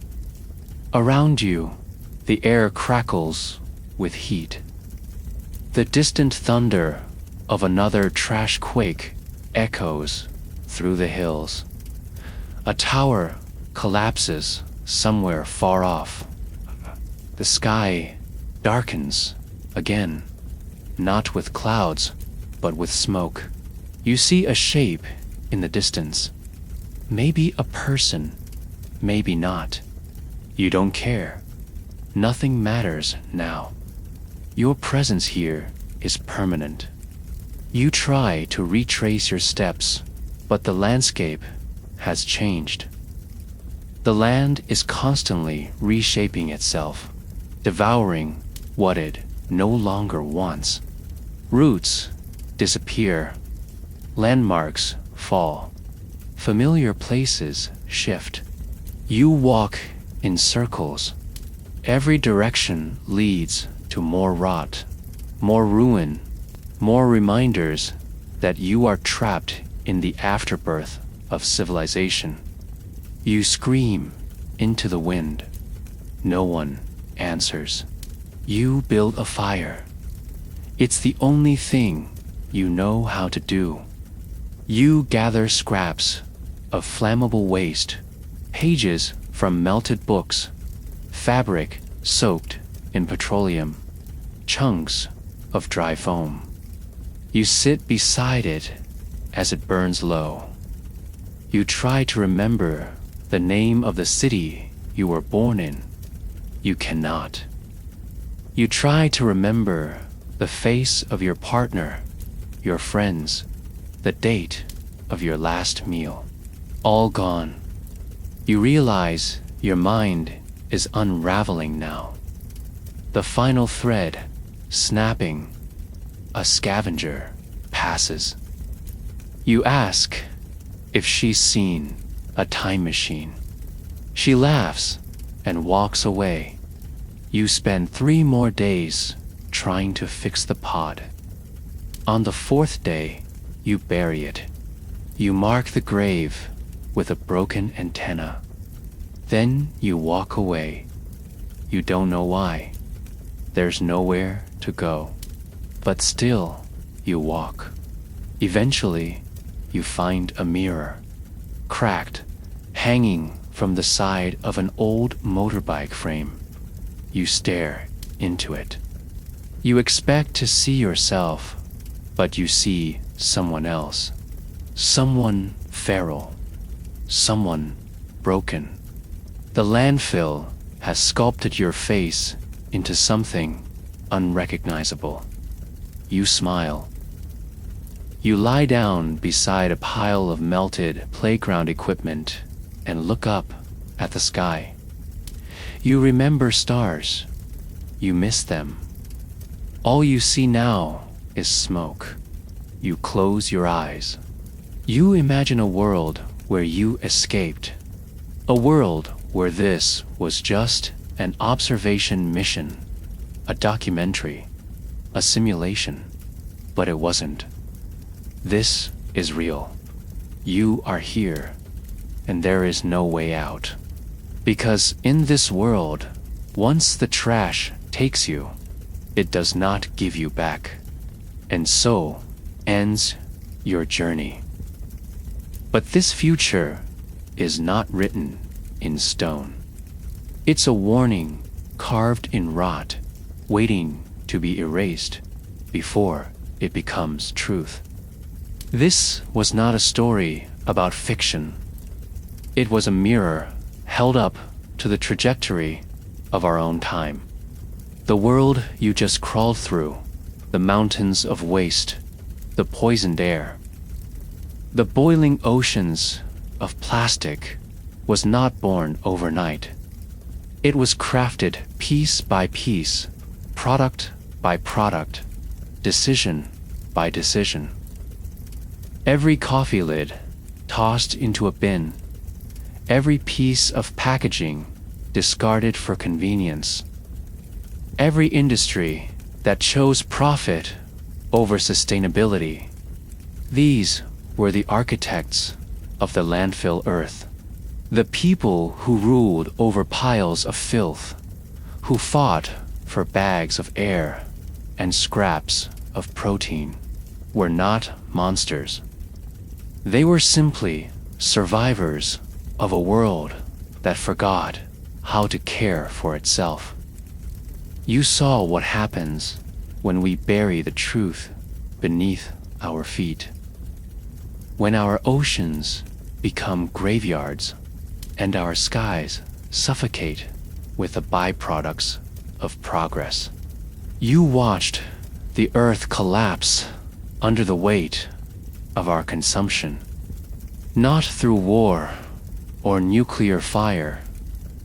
Around you, the air crackles with heat. The distant thunder of another trashquake echoes through the hills. A tower collapses somewhere far off. The sky darkens again, not with clouds, but with smoke. You see a shape in the distance. Maybe a person, maybe not. You don't care. Nothing matters now. Your presence here is permanent. You try to retrace your steps, but the landscape has changed. The land is constantly reshaping itself, devouring what it no longer wants. Roots disappear. Landmarks fall. Familiar places shift. You walk in circles. every direction leads to more rot, more ruin, more reminders that you are trapped in the afterbirth of civilization. You scream into the wind. No one answers. You build a fire. It's the only thing you know how to do. You gather scraps of flammable waste, pages from melted books, fabric soaked in petroleum, chunks of dry foam. You sit beside it as it burns low. You try to remember the name of the city you were born in. You cannot. You try to remember the face of your partner, your friends, the date of your last meal. All gone. You realize your mind is unraveling now. The final thread, snapping. A scavenger passes. You ask if she's seen a time machine. She laughs and walks away. You spend 3 more days trying to fix the pod. On the 4th day, you bury it. You mark the grave with a broken antenna. Then you walk away. You don't know why. There's nowhere to go. But still, you walk. Eventually, you find a mirror, cracked, hanging from the side of an old motorbike frame. You stare into it. You expect to see yourself, but you see someone else. Someone feral. Someone broken. The landfill has sculpted your face into something unrecognizable. You smile. You lie down beside a pile of melted playground equipment and look up at the sky. You remember stars. You miss them. All you see now is smoke. You close your eyes. You imagine a world where you escaped. A world where this was just an observation mission, a documentary, a simulation. But it wasn't. This is real. You are here, and there is no way out. Because in this world, once the trash takes you, it does not give you back. And so ends your journey. But this future is not written in stone. It's a warning carved in rot, waiting to be erased before it becomes truth. This was not a story about fiction. It was a mirror held up to the trajectory of our own time. The world you just crawled through, the mountains of waste, the poisoned air, the boiling oceans of plastic was not born overnight. It was crafted piece by piece, product by product, decision by decision. Every coffee lid tossed into a bin, every piece of packaging discarded for convenience, every industry that chose profit over sustainability. These were the architects of the landfill earth, the people who ruled over piles of filth, who fought for bags of air and scraps of protein, were not monsters. They were simply survivors of a world that forgot how to care for itself. You saw what happens when we bury the truth beneath our feet. When our oceans become graveyards and our skies suffocate with the byproducts of progress. You watched the earth collapse under the weight of our consumption, not through war or nuclear fire,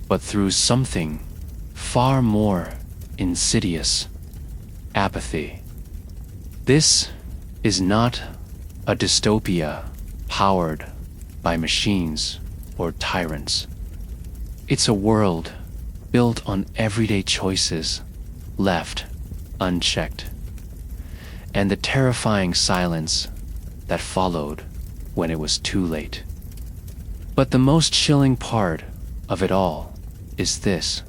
but through something far more insidious: apathy. This is not a dystopia powered by machines or tyrants. It's a world built on everyday choices left unchecked, and the terrifying silence that followed when it was too late. But the most chilling part of it all is this: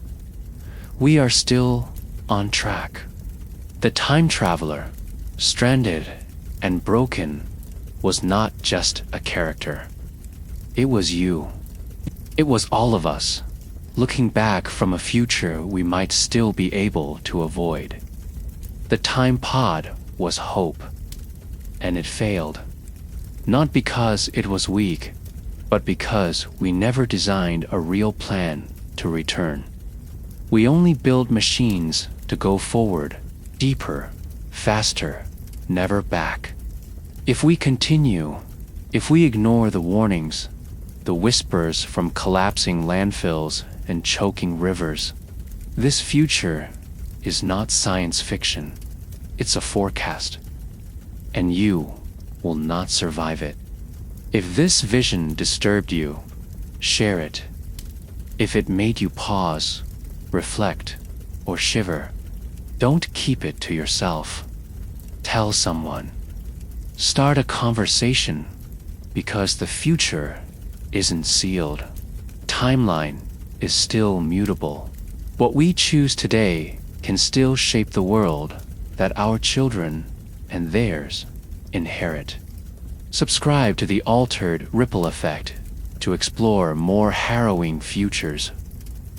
we are still on track. The time traveler, stranded and broken, was not just a character. It was you. It was all of us, looking back from a future we might still be able to avoid. The time pod was hope, and it failed. Not because it was weak, but because we never designed a real plan to return. We only build machines to go forward, deeper, faster, never back. If we continue, if we ignore the warnings, the whispers from collapsing landfills and choking rivers, this future is not science fiction. It's a forecast, and you will not survive it. If this vision disturbed you, share it. If it made you pause, reflect, or shiver, don't keep it to yourself. Tell someone. Start a conversation, because the future isn't sealed. Timeline is still mutable. What we choose today can still shape the world that our children and theirs inherit. Subscribe to the Altered Ripple Effect to explore more harrowing futures,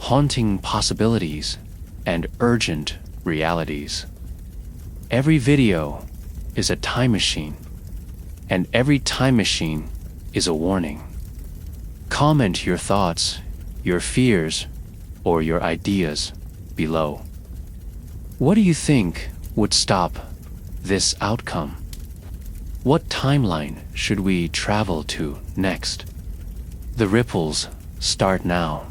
haunting possibilities, and urgent realities. Every video is a time machine, and every time machine is a warning. Comment your thoughts, your fears, or your ideas below. What do you think would stop this outcome? What timeline should we travel to next? The ripples start now.